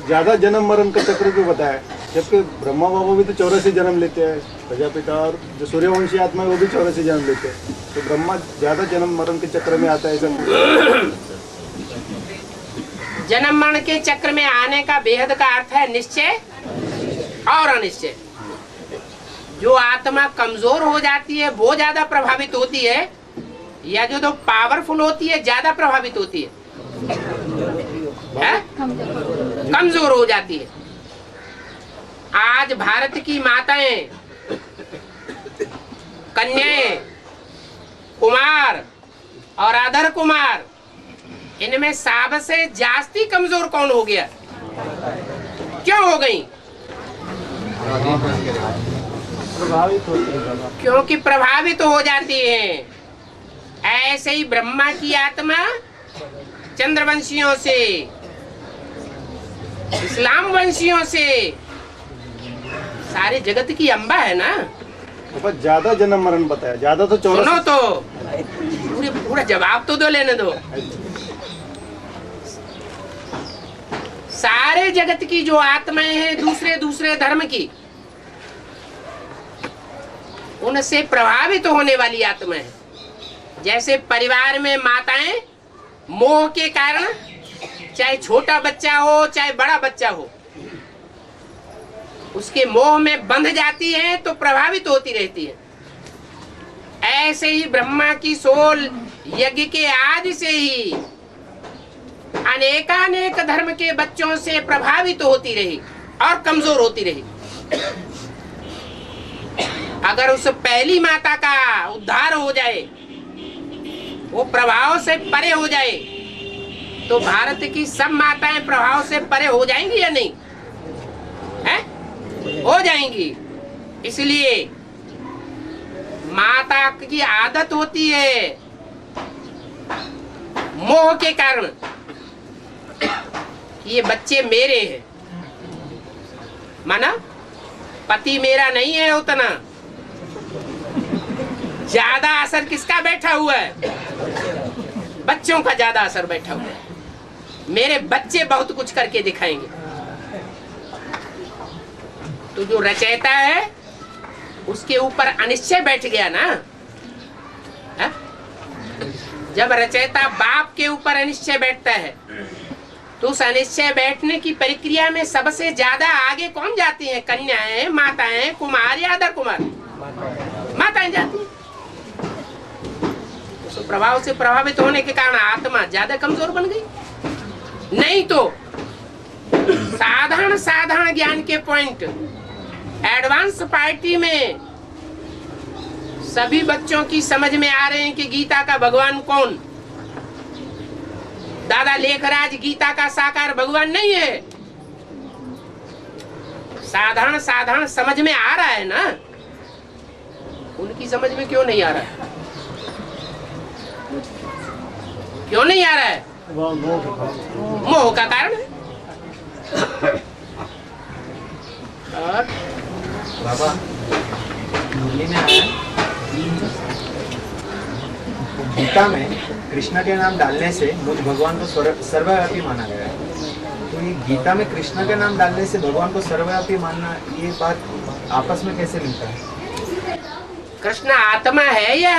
ज्यादा जन्म मरण का चक्र क्यों बताया, जबकि ब्रह्मा बाबा भी तो 84 जन्म लेते हैं, प्रजापिता और जो सूर्यवंशी आत्मा है वो भी 84 जन्म लेते हैं, तो ब्रह्मा ज्यादा जन्म मरण के चक्र में आता है ऐसा? जन्म मरण के चक्र में आने का बेहद का अर्थ है निश्चय और अनिश्चय। जो आत्मा कमजोर हो जाती है वो ज्यादा प्रभावित होती है, या जो पावरफुल होती है ज्यादा प्रभावित होती है? कमजोर हो जाती है। आज भारत की माताएं, कन्याएं, कुमार और अधर कुमार, इनमें सबसे जास्ती कमजोर कौन हो गया? क्यों हो गई? प्रभावित होती है। क्योंकि प्रभावित हो जाती हैं। ऐसे ही ब्रह्मा की आत्मा चंद्रवंशियों से, इस्लाम वंशियों से, सारे जगत की अम्बा है ना। ज्यादा जन्म मरण बताया, ज्यादा तो 84। सुनो तो पूरा जवाब तो दो, लेने दो। सारे जगत की जो आत्माएं हैं दूसरे दूसरे धर्म की, उनसे प्रभावित होने वाली आत्मा है। जैसे परिवार में माताएं मोह के कारण, चाहे छोटा बच्चा हो चाहे बड़ा बच्चा हो, उसके मोह में बंध जाती है तो प्रभावित होती रहती है। ऐसे ही ब्रह्मा की सोल यज्ञ के आदि से ही अनेकानेक धर्म के बच्चों से प्रभावित होती रही और कमजोर होती रही। अगर उस पहली माता का उद्धार हो जाए, वो प्रभाव से परे हो जाए, तो भारत की सब माताएं प्रभाव से परे हो जाएंगी या नहीं? हैं? हो जाएंगी। इसलिए माता की आदत होती है मोह के कारण कि ये बच्चे मेरे हैं, माना पति मेरा नहीं है। उतना ज्यादा असर किसका बैठा हुआ है? बच्चों का ज्यादा असर बैठा हुआ है। मेरे बच्चे बहुत कुछ करके दिखाएंगे। तो जो रचयिता है उसके ऊपर अनिश्चय बैठ गया ना। है? जब रचयिता बाप के ऊपर अनिश्चय बैठता है तो उस अनिश्चय बैठने की प्रक्रिया में सबसे ज्यादा आगे कौन जाती है? कन्याएं, माताएं, कुमार या अधर कुमार? माताएं जाती हैं। तो प्रभाव से प्रभावित होने के कारण आत्मा ज्यादा कमजोर बन गई। नहीं तो साधारण ज्ञान के पॉइंट एडवांस पार्टी में सभी बच्चों की समझ में आ रहे हैं कि गीता का भगवान कौन? दादा लेखराज गीता का साकार भगवान नहीं है। साधारण समझ में आ रहा है ना। उनकी समझ में क्यों नहीं आ रहा है? क्यों नहीं आ रहा है? मोह का कारण है। और बाबा मुरली में आया गीता में कृष्ण के नाम डालने से मुझ भगवान को सर्वव्यापी माना गया है। तो ये गीता में कृष्ण के नाम डालने से भगवान को सर्वव्यापी मानना, ये बात आपस में कैसे मिलता है? कृष्ण आत्मा है या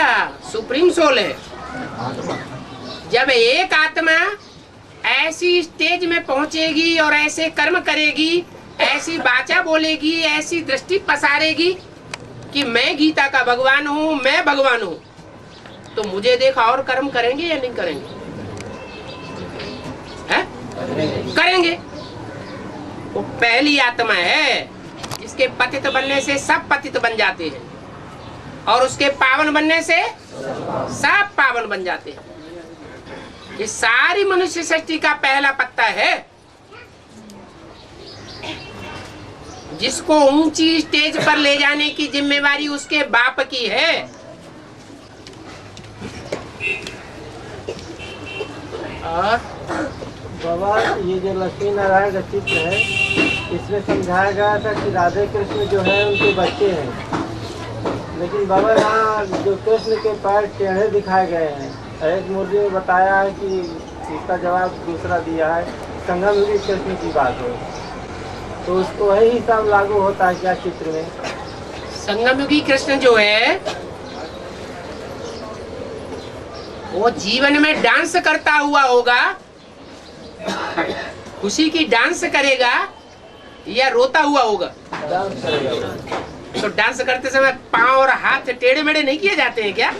सुप्रीम सोल है? आत्मा। जब एक आत्मा ऐसी स्टेज में पहुंचेगी और ऐसे कर्म करेगी, ऐसी वाचा बोलेगी, ऐसी दृष्टि पसारेगी कि मैं गीता का भगवान हूँ, मैं भगवान हूँ, तो मुझे देखा और कर्म करेंगे या नहीं करेंगे? है? करेंगे। वो पहली आत्मा है जिसके पतित बनने से सब पतित बन जाते हैं और उसके पावन बनने से सब पावन बन जाते हैं। ये सारी मनुष्य सृष्टि का पहला पत्ता है, जिसको ऊंची स्टेज पर ले जाने की जिम्मेवारी उसके बाप की है। और बाबा ये जो लक्ष्मी नारायण का चित्र है, इसमें समझाया गया था कि राधे कृष्ण जो है उनके बच्चे हैं, लेकिन बाबा यहाँ जो कृष्ण के पैर टेढ़े दिखाए गए हैं। एक मुरली में बताया है कि इसका जवाब दूसरा दिया है, संगम युगी कृष्ण की बात हो, तो उसको वही हिसाब लागू होता है क्या चित्र में? संगमयुगी कृष्ण जो है वो जीवन में डांस करता हुआ होगा, खुशी की डांस करेगा या रोता हुआ होगा? डांस करेगा। तो डांस करते समय पांव और हाथ टेढ़े मेढ़े नहीं किए जाते हैं क्या?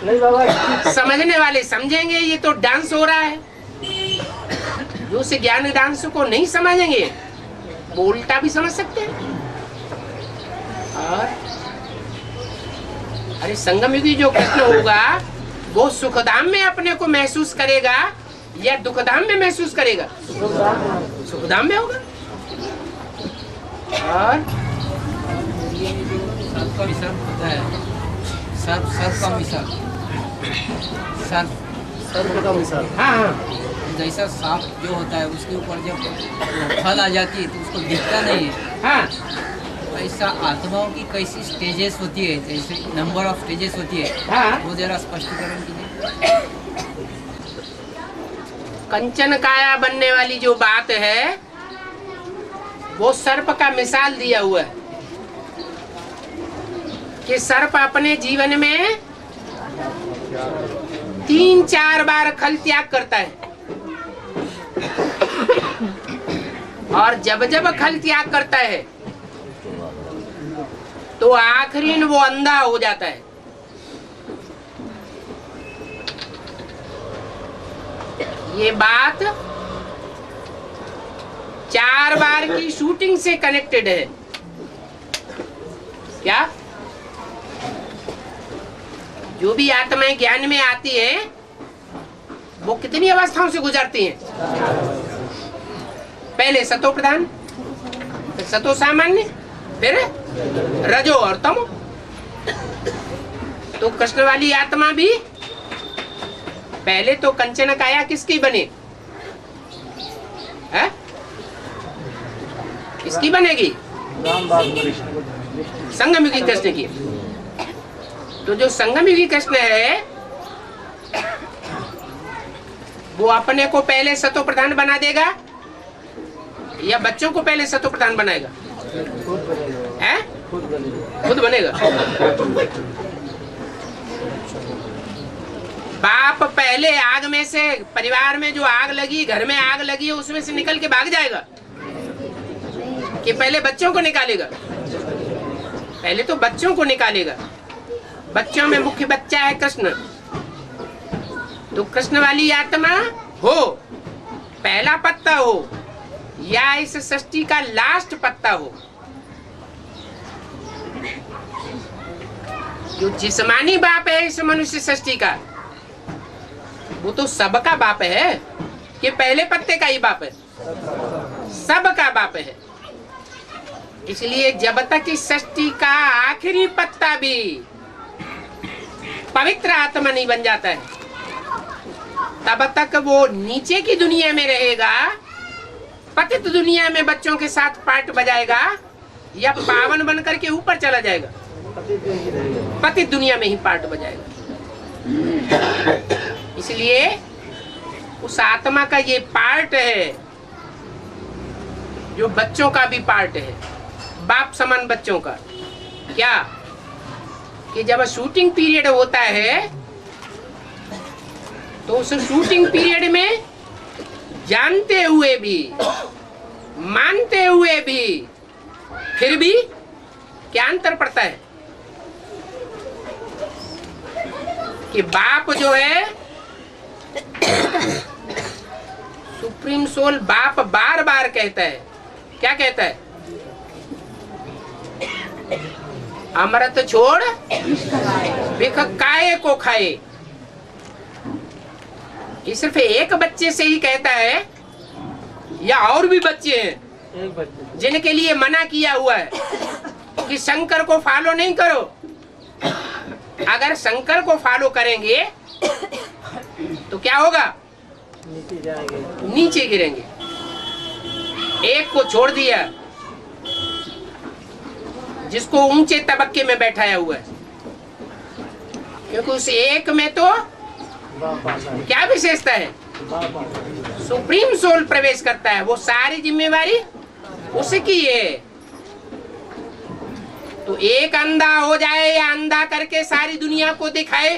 नहीं बाबा, समझने वाले समझेंगे ये तो डांस हो रहा है, जो उस ज्ञान डांस को नहीं समझेंगे वो उल्टा भी समझ सकते हैं। और अरे संगमयुगी जो कृष्ण होगा वो सुखधाम में अपने को महसूस करेगा या दुखधाम में महसूस करेगा? सुखधाम में होगा। और सर्प का मिसाल होता है, सर्प का मिसाल, सर्प का मिसाल। हाँ हाँ, जैसा सांप जो होता है उसके ऊपर जब फल आ जाती है तो उसको दिखता नहीं है, हाँ ऐसा आत्माओं की कैसी स्टेजेस होती है, जैसे नंबर ऑफ स्टेजेस होती है, हाँ। वो जरा स्पष्टीकरण कीजिए। कंचन काया बनने वाली जो बात है वो सर्प का मिसाल दिया हुआ है कि सर्प अपने जीवन में 3-4 बार खल त्याग करता है, और जब जब खल त्याग करता है तो आखिरी में वो अंधा हो जाता है। ये बात 4 बार की शूटिंग से कनेक्टेड है क्या? जो भी आत्माएं ज्ञान में आती है वो कितनी अवस्थाओं से गुजरती हैं? पहले सतो प्रधान, फिर सतो सामान्य, फिर रजो और तमो। तो कृष्ण वाली आत्मा भी पहले तो कंचन काया किसकी बने है? किसकी बनेगी? संगमयुगी कृष्ण की। तो जो संगमयुगी कृष्ण है वो अपने को पहले सतो प्रधान बना देगा या बच्चों को पहले सतो प्रधान बनाएगा? है? खुद बनेगा। बाप पहले आग में से, परिवार में जो आग लगी, घर में आग लगी है, उसमें से निकल के भाग जाएगा कि पहले बच्चों को निकालेगा? पहले तो बच्चों को निकालेगा। बच्चों में मुख्य बच्चा है कृष्ण। तो कृष्ण वाली आत्मा हो, पहला पत्ता हो या इस सृष्टि का लास्ट पत्ता हो, जो जिस्मानी बाप है इस मनुष्य सृष्टि का, वो तो सबका बाप है कि पहले पत्ते का ही बाप है? सबका बाप है। इसलिए जब तक इस सृष्टि का आखिरी पत्ता भी पवित्र आत्मा नहीं बन जाता है तब तक वो नीचे की दुनिया में रहेगा, पतित दुनिया में बच्चों के साथ पार्ट बजाएगा, या पावन बनकर के ऊपर चला जाएगा? पतित दुनिया में ही पार्ट बजाएगा। इसलिए उस आत्मा का ये पार्ट है जो बच्चों का भी पार्ट है, बाप समान बच्चों का। क्या कि जब शूटिंग पीरियड होता है तो उस शूटिंग पीरियड में जानते हुए भी, मानते हुए भी, फिर भी क्या अंतर पड़ता है कि बाप जो है सुप्रीम सोल, बाप बार बार कहता है, क्या कहता है? अमृत छोड़ बिख काये को खाए। ये सिर्फ एक बच्चे से ही कहता है या और भी बच्चे हैं एक बच्चे जिनके लिए मना किया हुआ है कि शंकर को फॉलो नहीं करो? अगर शंकर को फॉलो करेंगे तो क्या होगा? नीचे जाएंगे। नीचे गिरेंगे। एक को छोड़ दिया जिसको ऊंचे तबक्के में बैठाया हुआ है, क्योंकि उस एक में तो बाप आता है, क्या विशेषता है? बाप आता है। सुप्रीम सोल प्रवेश करता है, वो सारी जिम्मेवारी उसकी है। तो एक अंधा हो जाए या अंधा करके सारी दुनिया को दिखाए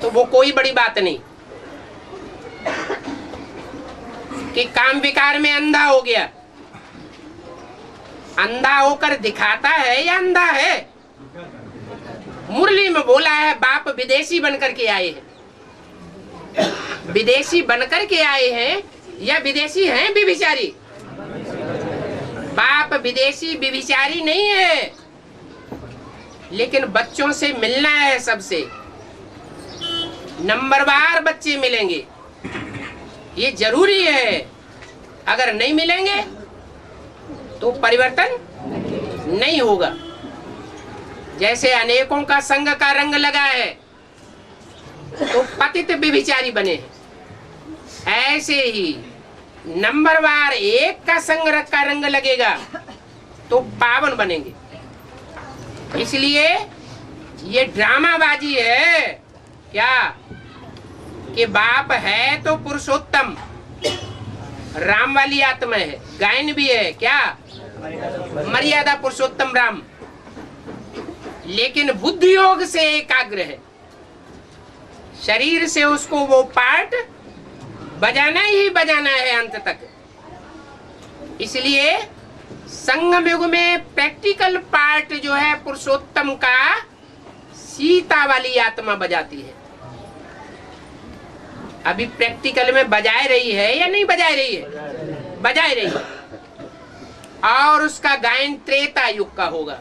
तो वो कोई बड़ी बात नहीं कि काम विकार में अंधा हो गया। अंधा होकर दिखाता है या अंधा है? मुरली में बोला है बाप विदेशी बनकर के आए हैं। विदेशी बनकर के आए हैं या विदेशी हैं व्यभिचारी? बाप विदेशी व्यभिचारी नहीं है, लेकिन बच्चों से मिलना है। सबसे नंबरवार बच्चे मिलेंगे, ये जरूरी है। अगर नहीं मिलेंगे तो परिवर्तन नहीं होगा। जैसे अनेकों का संग का रंग लगा है तो पतित व्यभिचारी बने हैं, ऐसे ही नंबरवार एक का संग का रंग लगेगा तो पावन बनेंगे। इसलिए ये ड्रामाबाजी है क्या कि बाप है तो पुरुषोत्तम, राम वाली आत्मा है, गायन भी है क्या, मर्यादा पुरुषोत्तम राम, लेकिन बुद्धि योग से एकाग्र है। शरीर से उसको वो पार्ट बजाना ही बजाना है अंत तक। इसलिए संगम युग में प्रैक्टिकल पार्ट जो है पुरुषोत्तम का, सीता वाली आत्मा बजाती है। अभी प्रैक्टिकल में बजाए रही है या नहीं बजाए रही है? बजाए रही है। और उसका गायन त्रेता युग का होगा,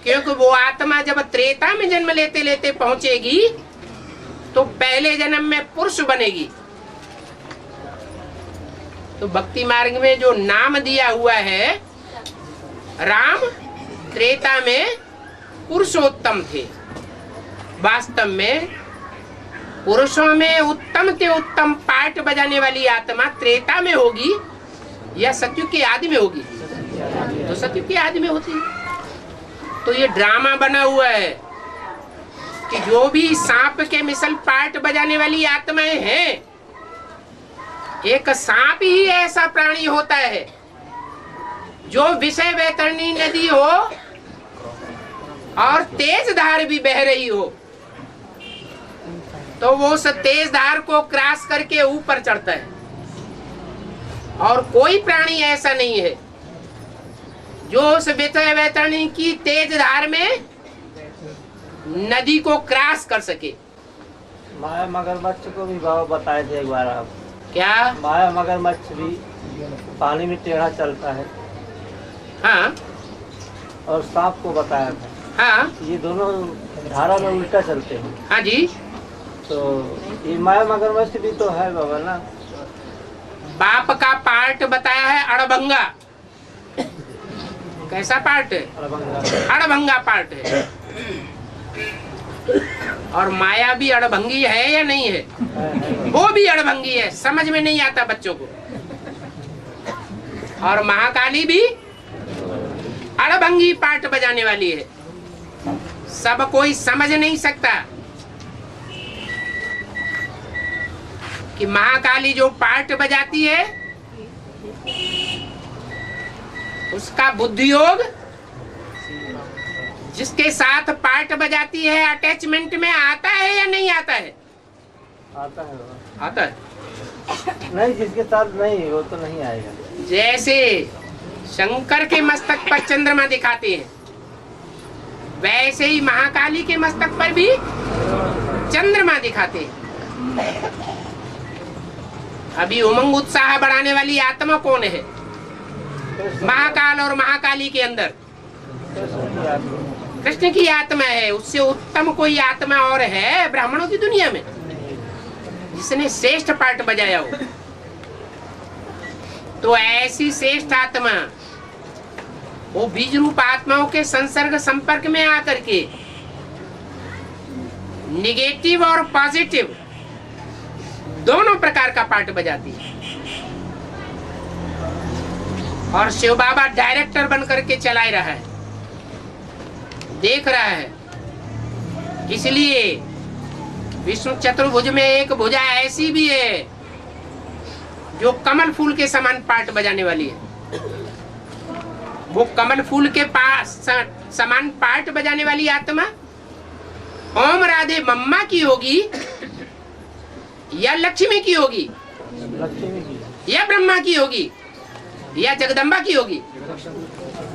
क्योंकि वो आत्मा जब त्रेता में जन्म लेते लेते पहुंचेगी तो पहले जन्म में पुरुष बनेगी। तो भक्ति मार्ग में जो नाम दिया हुआ है राम, त्रेता में पुरुषोत्तम थे। वास्तव में पुरुषों में उत्तम से उत्तम पाठ बजाने वाली आत्मा त्रेता में होगी या सतयुग के आदि में होगी? तो सतयुग के आदि में होती है। तो ये ड्रामा बना हुआ है कि जो भी सांप के मिसल पाठ बजाने वाली आत्माएं हैं, एक सांप ही ऐसा प्राणी होता है जो विषय वैतरणी नदी हो और तेज धार भी बह रही हो तो वो उस तेज धार को क्रॉस करके ऊपर चढ़ता है। और कोई प्राणी ऐसा नहीं है जो उस विषय वैतरणी की तेज धार में नदी को क्रॉस कर सके। माया मगरमच्छ को भी बाबा बताए थे एक बार आप। क्या? माया मगरमच्छ भी पानी में टेढ़ा चलता है। हाँ। और सांप को बताया था। हाँ। ये दोनों धारा में उल्टा चलते हैं। हाँ जी। तो ये माया मगरमच्छ भी तो है बाबा ना। बाप का पार्ट बताया है अड़भंगा। कैसा पार्ट है? अड़भंगा पार्ट है। और माया भी अड़भंगी है या नहीं है? वो भी अड़भंगी है, समझ में नहीं आता बच्चों को। और महाकाली भी अड़भंगी पार्ट बजाने वाली है। सब कोई समझ नहीं सकता कि महाकाली जो पार्ट बजाती है उसका बुद्धि योग जिसके साथ पार्ट बजाती है अटैचमेंट में आता है या नहीं आता है? आता है बाबा। आता है। नहीं, जिसके साथ नहीं वो तो नहीं आएगा। जैसे शंकर के मस्तक पर चंद्रमा दिखाते हैं, वैसे ही महाकाली के मस्तक पर भी चंद्रमा दिखाते हैं। अभी उमंग उत्साह बढ़ाने वाली आत्मा कौन है महाकाल और महाकाली के अंदर? कृष्ण की आत्मा है, उससे उत्तम कोई आत्मा और है ब्राह्मणों की दुनिया में जिसने श्रेष्ठ पाठ बजाया हो? तो ऐसी श्रेष्ठ आत्मा वो बीज रूप आत्माओं के संसर्ग संपर्क में आकर के निगेटिव और पॉजिटिव दोनों प्रकार का पार्ट बजाती है। और शिव बाबा डायरेक्टर बन करके चला रहा है, देख रहा है। इसलिए विष्णु चतुर्भुज में एक भुजा ऐसी भी है जो कमल फूल के समान पार्ट बजाने वाली है। वो कमल फूल के पास समान पार्ट बजाने वाली आत्मा ओम राधे मम्मा की होगी या लक्ष्मी की होगी या ब्रह्मा की होगी या जगदम्बा की होगी?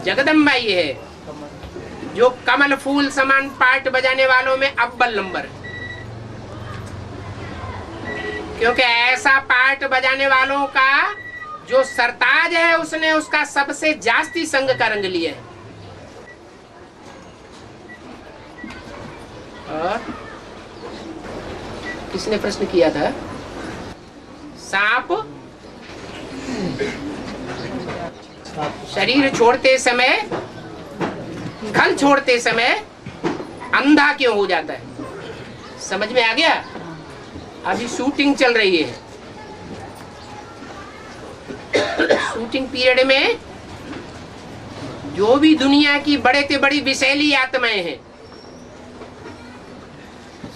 जगदम्बा ही है जो कमल फूल समान पार्ट बजाने वालों में अव्वल नंबर, क्योंकि ऐसा पार्ट बजाने वालों का जो सरताज है उसने उसका सबसे जास्ती संग का रंग लिया है। और किसने प्रश्न किया था? सांप शरीर छोड़ते समय, खल छोड़ते समय अंधा क्यों हो जाता है? समझ में आ गया? अभी शूटिंग चल रही है। शूटिंग पीरियड में जो भी दुनिया की बड़े से बड़ी विषैली आत्माएं हैं,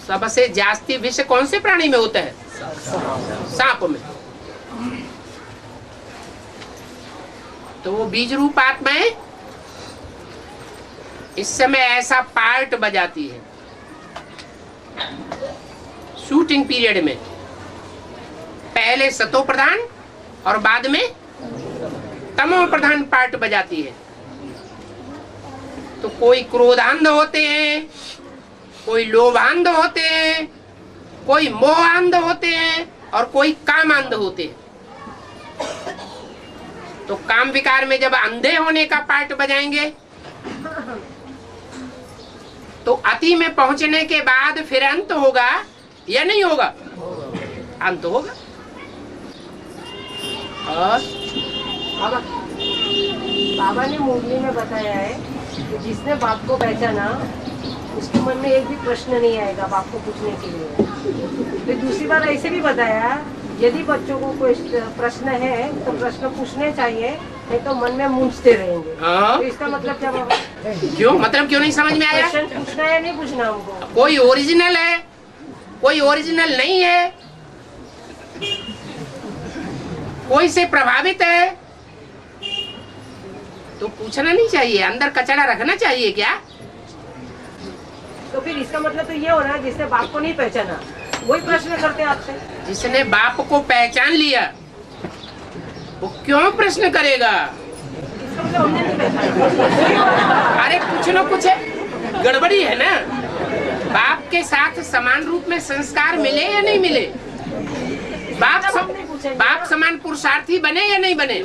सबसे जास्ती विष कौन से प्राणी में होता है? सांप में। तो वो बीज रूप आत्माएं इस समय ऐसा पार्ट बजाती है शूटिंग पीरियड में, पहले सतो प्रधान और बाद में तमो प्रधान पार्ट बजाती है। तो कोई क्रोधांध होते हैं, कोई लोभांध होते हैं, कोई मोहांध होते हैं और कोई कामांध होते हैं। तो काम विकार में जब अंधे होने का पार्ट बजाएंगे तो अति में पहुंचने के बाद फिर अंत होगा या नहीं होगा? अंत होगा। और बाबा ने मुरली में बताया है कि जिसने बाप को पहचाना उसके मन में एक भी प्रश्न नहीं आएगा बाप को पूछने के लिए। फिर दूसरी बार ऐसे भी बताया यदि बच्चों को कोई प्रश्न है तो प्रश्न पूछने चाहिए, नहीं तो मन में मूंझते रहेंगे। तो इसका मतलब क्या बाबा? क्यों मतलब क्यों नहीं समझ में आया? प्रश्न पूछना है नहीं पूछना हमको? कोई ओरिजिनल है, कोई ओरिजिनल नहीं है, कोई से प्रभावित है तो पूछना नहीं चाहिए, अंदर कचरा रखना चाहिए क्या? तो फिर इसका मतलब तो ये हो रहा है जिसने बाप को नहीं पहचाना वही प्रश्न करते हैं आपसे। जिसने बाप को पहचान लिया वो क्यों प्रश्न करेगा? इसका मतलब हमने नहीं पहचाना। अरे कुछ न कुछ गड़बड़ी है ना। बाप के साथ समान रूप में संस्कार मिले या नहीं मिले? बाप समान पुरुषार्थी बने या नहीं बने?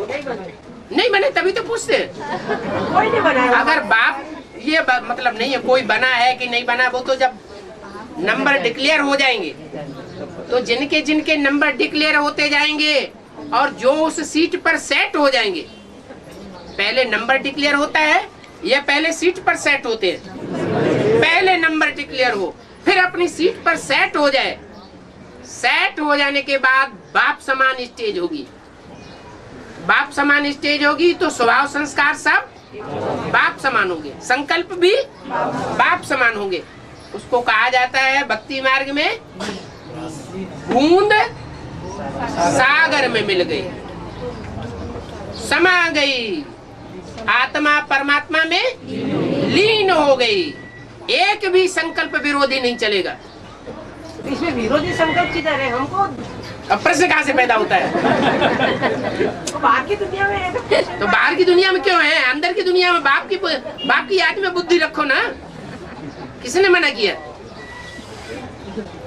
नहीं बने तभी तो पूछते। कोई नहीं बना। अगर बाप ये मतलब नहीं है कोई बना है कि नहीं बना, वो तो जब नंबर डिक्लेयर हो जाएंगे तो जिनके जिनके नंबर डिक्लेयर होते जाएंगे और जो उस सीट पर सेट हो जाएंगे, पहले नंबर डिक्लेयर होता है या पहले सीट पर सेट होते हैं? पहले नंबर डिक्लेयर हो फिर अपनी सीट पर सेट हो जाए। सेट हो जाने के बाद बाप समान स्टेज होगी। बाप समान स्टेज होगी तो स्वभाव संस्कार सब बाप समान होंगे, संकल्प भी बाप समान होंगे। उसको कहा जाता है भक्ति मार्ग में बूंद सागर में मिल गई, समा गई, आत्मा परमात्मा में लीन हो गई। एक भी संकल्प विरोधी नहीं चलेगा। इसमें विरोधी संकल्प किधर है? हमको अब प्रश्न कहाँ से पैदा होता है? तो बाहर की दुनिया में है तो बाहर की दुनिया में क्यों है? अंदर की दुनिया में बाप की याद में बुद्धि रखो ना। किसने मना किया?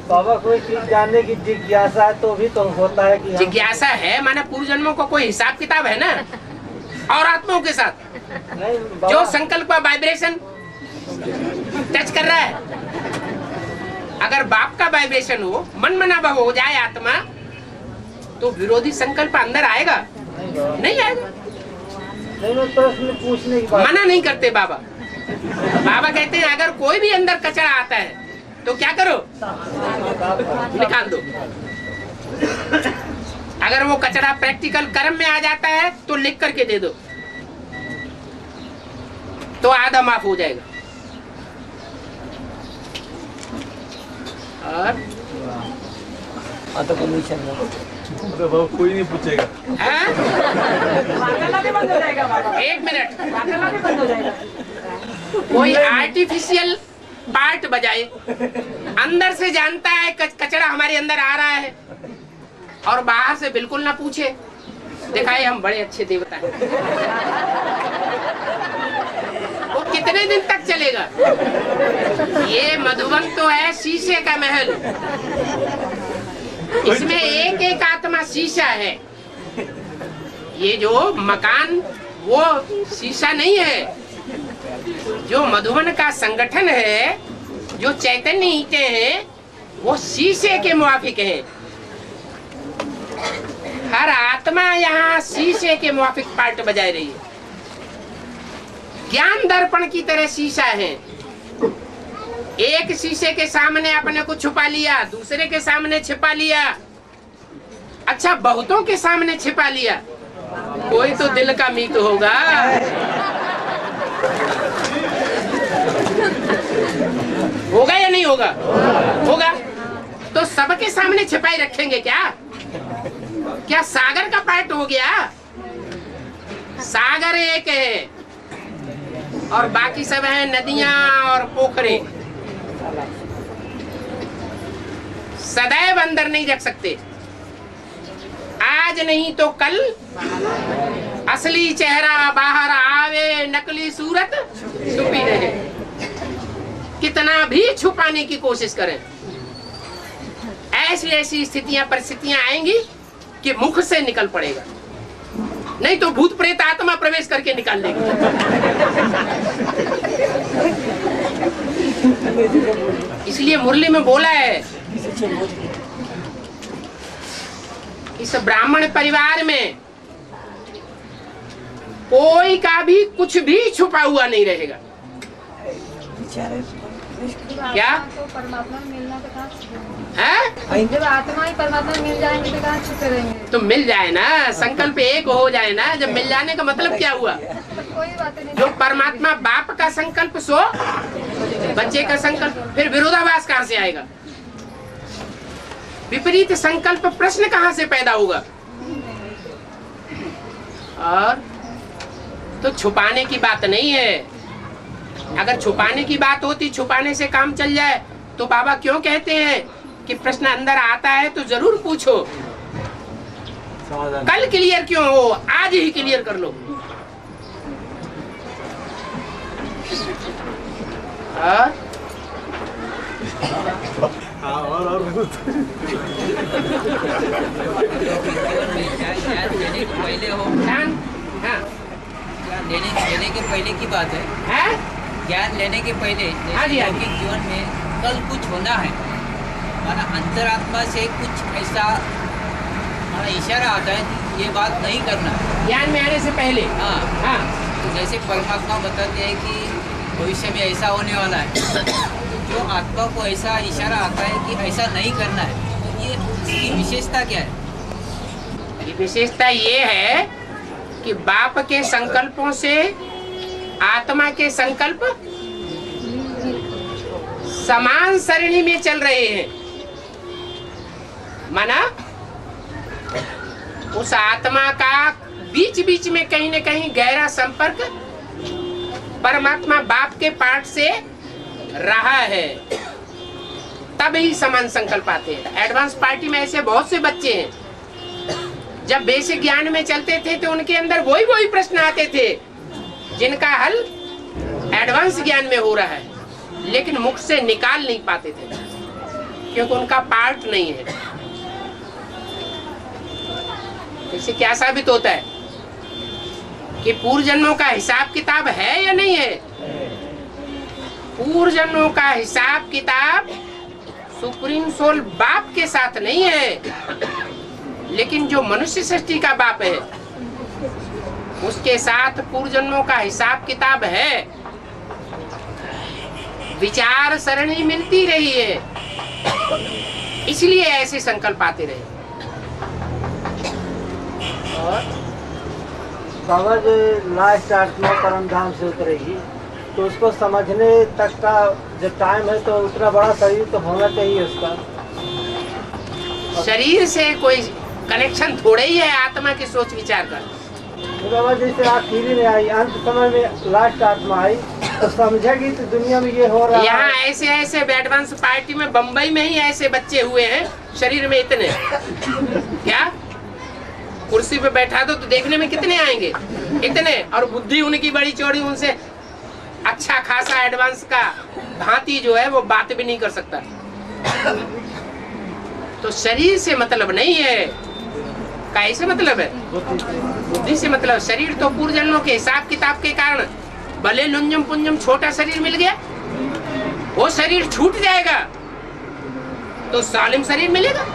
बाबा कोई चीज जानने की जिज्ञासा है तो भी तो होता है कि जिज्ञासा है माना पूर्व जन्मों का कोई हिसाब किताब है ना, और आत्माओं के साथ नहीं जो संकल्प का वाइब्रेशन टच कर रहा है। अगर बाप का वाइब्रेशन हो, मन मना भाव हो जाए आत्मा, तो विरोधी संकल्प अंदर आएगा? नहीं आएगा। नहीं, मैं प्रश्न पूछने की बात। मना नहीं करते बाबा। बाबा कहते हैं अगर कोई भी अंदर कचरा आता है तो क्या करो? निकाल दो। अगर वो कचरा प्रैक्टिकल कर्म में आ जाता है तो लिख करके दे दो, तो आधा माफ हो जाएगा। और तो कोई नहीं पूछेगा। एक मिनट, कोई आर्टिफिशियल पार्ट बजाए, अंदर से जानता है कचरा हमारे अंदर आ रहा है, और बाहर से बिल्कुल ना पूछे, दिखाए हम बड़े अच्छे देवता हैं। वो कितने दिन तक चलेगा? ये मधुबन तो है शीशे का महल, इसमें एक एक आत्मा शीशा है। ये जो मकान वो शीशा नहीं है। जो मधुबन का संगठन है, जो चैतन्य ईंटें हैं, वो शीशे के मुआफिक है। हर आत्मा यहाँ शीशे के मुआफिक पार्ट बजा रही है। ज्ञान दर्पण की तरह शीशा है। एक शीशे के सामने अपने को छुपा लिया, दूसरे के सामने छिपा लिया, अच्छा बहुतों के सामने छिपा लिया, कोई तो दिल का मीत होगा। होगा या नहीं होगा? होगा। तो सबके सामने छिपाई रखेंगे क्या? क्या सागर का पार्ट हो गया? सागर एक है और बाकी सब है नदियां और पोखरे। सदैव अंदर नहीं रख सकते। आज नहीं तो कल असली चेहरा बाहर आवे, नकली सूरत छुपी रहे। कितना भी छुपाने की कोशिश करें, ऐसी ऐसी स्थितियां परिस्थितियां आएंगी कि मुख से निकल पड़ेगा, नहीं तो भूत प्रेत आत्मा प्रवेश करके निकाल लेगी। इसलिए मुरली में बोला है, इस ब्राह्मण परिवार में कोई का भी कुछ भी छुपा हुआ नहीं रहेगा। क्या तो परमात्मा में मिलना तो कहाँ है? जब आत्मा ही परमात्मा में मिल जाएंगे तो कहाँ छुपे रहेंगे? तो मिल जाए ना, संकल्प एक हो जाए ना। जब मिल जाने का मतलब क्या हुआ? कोई बात नहीं। जो परमात्मा बाप का संकल्प सो बच्चे का संकल्प, फिर विरोधाभास कहाँ से आएगा? विपरीत संकल्प प्रश्न कहाँ से पैदा होगा? और तो छुपाने की बात नहीं है। अगर छुपाने की बात होती, छुपाने से काम चल जाए, तो बाबा क्यों कहते हैं कि प्रश्न अंदर आता है तो जरूर पूछो। कल क्लियर क्यों हो, आज ही क्लियर कर लो। लेने के पहले हो, हाँ, लेने के पहले की बात है। ज्ञान लेने के पहले हाँ जी, हाँ जी। लौकिक जीवन में कल कुछ होना है, माना अंतरात्मा से कुछ ऐसा माना इशारा आता है कि ये बात नहीं करना। ज्ञान में आने से पहले हाँ हाँ, तो जैसे परमात्मा बताते हैं कि भविष्य में ऐसा होने वाला है, तो जो आत्मा को ऐसा इशारा आता है कि ऐसा नहीं करना है, तो ये इसकी विशेषता क्या है? ये विशेषता ये है कि बाप के संकल्पों से आत्मा के संकल्प समान सरणी में चल रहे हैं। माना उस आत्मा का बीच बीच में कहीं न कहीं गहरा संपर्क परमात्मा बाप के पाठ से रहा है, तब ही समान संकल्प आते हैं। एडवांस पार्टी में ऐसे बहुत से बच्चे हैं, जब बेसिक ज्ञान में चलते थे तो उनके अंदर वही प्रश्न आते थे जिनका हल एडवांस ज्ञान में हो रहा है, लेकिन मुख से निकाल नहीं पाते थे क्योंकि उनका पार्ट नहीं है। इससे क्या साबित होता है कि पूर्व जन्मों का हिसाब किताब है या नहीं है? पूर्व जन्मों का हिसाब किताब सुप्रीम सोल बाप के साथ नहीं है, लेकिन जो मनुष्य सृष्टि का बाप है उसके साथ पूर्व जन्मों का हिसाब किताब है। विचार सरणी मिलती रही है, इसलिए ऐसे संकल्प आते रहे। और बाबा जो लास्ट आत्मा परम धाम से उतरेगी तो उसको समझने तक का जो टाइम है, तो उतना बड़ा शरीर तो होना चाहिए उसका। शरीर से कोई कनेक्शन थोड़ा ही है आत्मा की सोच विचार का। तो बाबा जैसे आखिरी में आई, अंत समय में लास्ट आत्मा आई तो समझेगी तो दुनिया में ये हो रहा है। यहाँ ऐसे ऐसे एडवांस पार्टी में बम्बई में ही ऐसे बच्चे हुए हैं शरीर में इतने, क्या कुर्सी पे बैठा दो तो देखने में कितने आएंगे, इतने, और बुद्धि उनकी बड़ी चौड़ी, उनसे अच्छा खासा एडवांस का भांति जो है वो बात भी नहीं कर सकता। तो शरीर से मतलब नहीं है, कैसे मतलब है? बुद्धि से मतलब। शरीर तो पूर्व जन्मों के हिसाब किताब के कारण भले लुंजम पुंजम छोटा शरीर मिल गया, वो शरीर छूट जाएगा तो सालिम शरीर मिलेगा।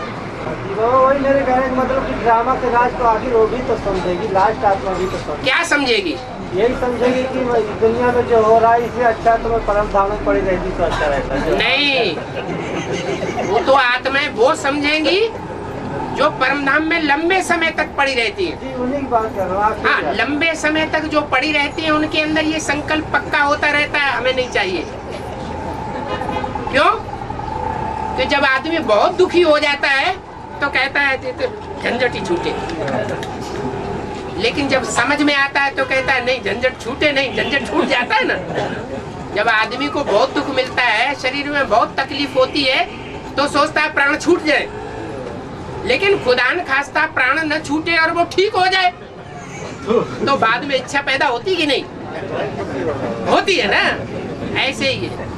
वही मेरे कहने का मतलब कि ड्रामा के राज तो आखिर वो भी तो समझेगी, लास्ट आत्मा भी तो समझेगी। क्या समझेगी? यही समझेगी कि दुनिया में जो हो रहा है इससे अच्छा तो मैं परम धाम में पड़ी रहती तो अच्छा रहता है। नहीं, वो तो आत्माएं वो समझेंगी जो परम धाम में लंबे समय तक पड़ी रहती है। जी उन्हीं की बात कर रहा हूँ। हाँ, लंबे समय तक जो पड़ी रहती है उनके अंदर ये संकल्प पक्का होता रहता है, हमें नहीं चाहिए। क्यों? तो जब आदमी बहुत दुखी हो जाता है तो कहता है तो झंझट ही छूटे, लेकिन जब समझ में आता है तो कहता है नहीं झंझट छूटे नहीं, झंझट छूट जाता है ना। जब आदमी को बहुत दुख मिलता है, शरीर में बहुत तकलीफ होती है, तो सोचता है प्राण छूट जाए, लेकिन खुदा न खास्ता प्राण न छूटे और वो ठीक हो जाए, तो बाद में इच्छा पैदा होती कि नहीं? होती है ना। ऐसे ही है।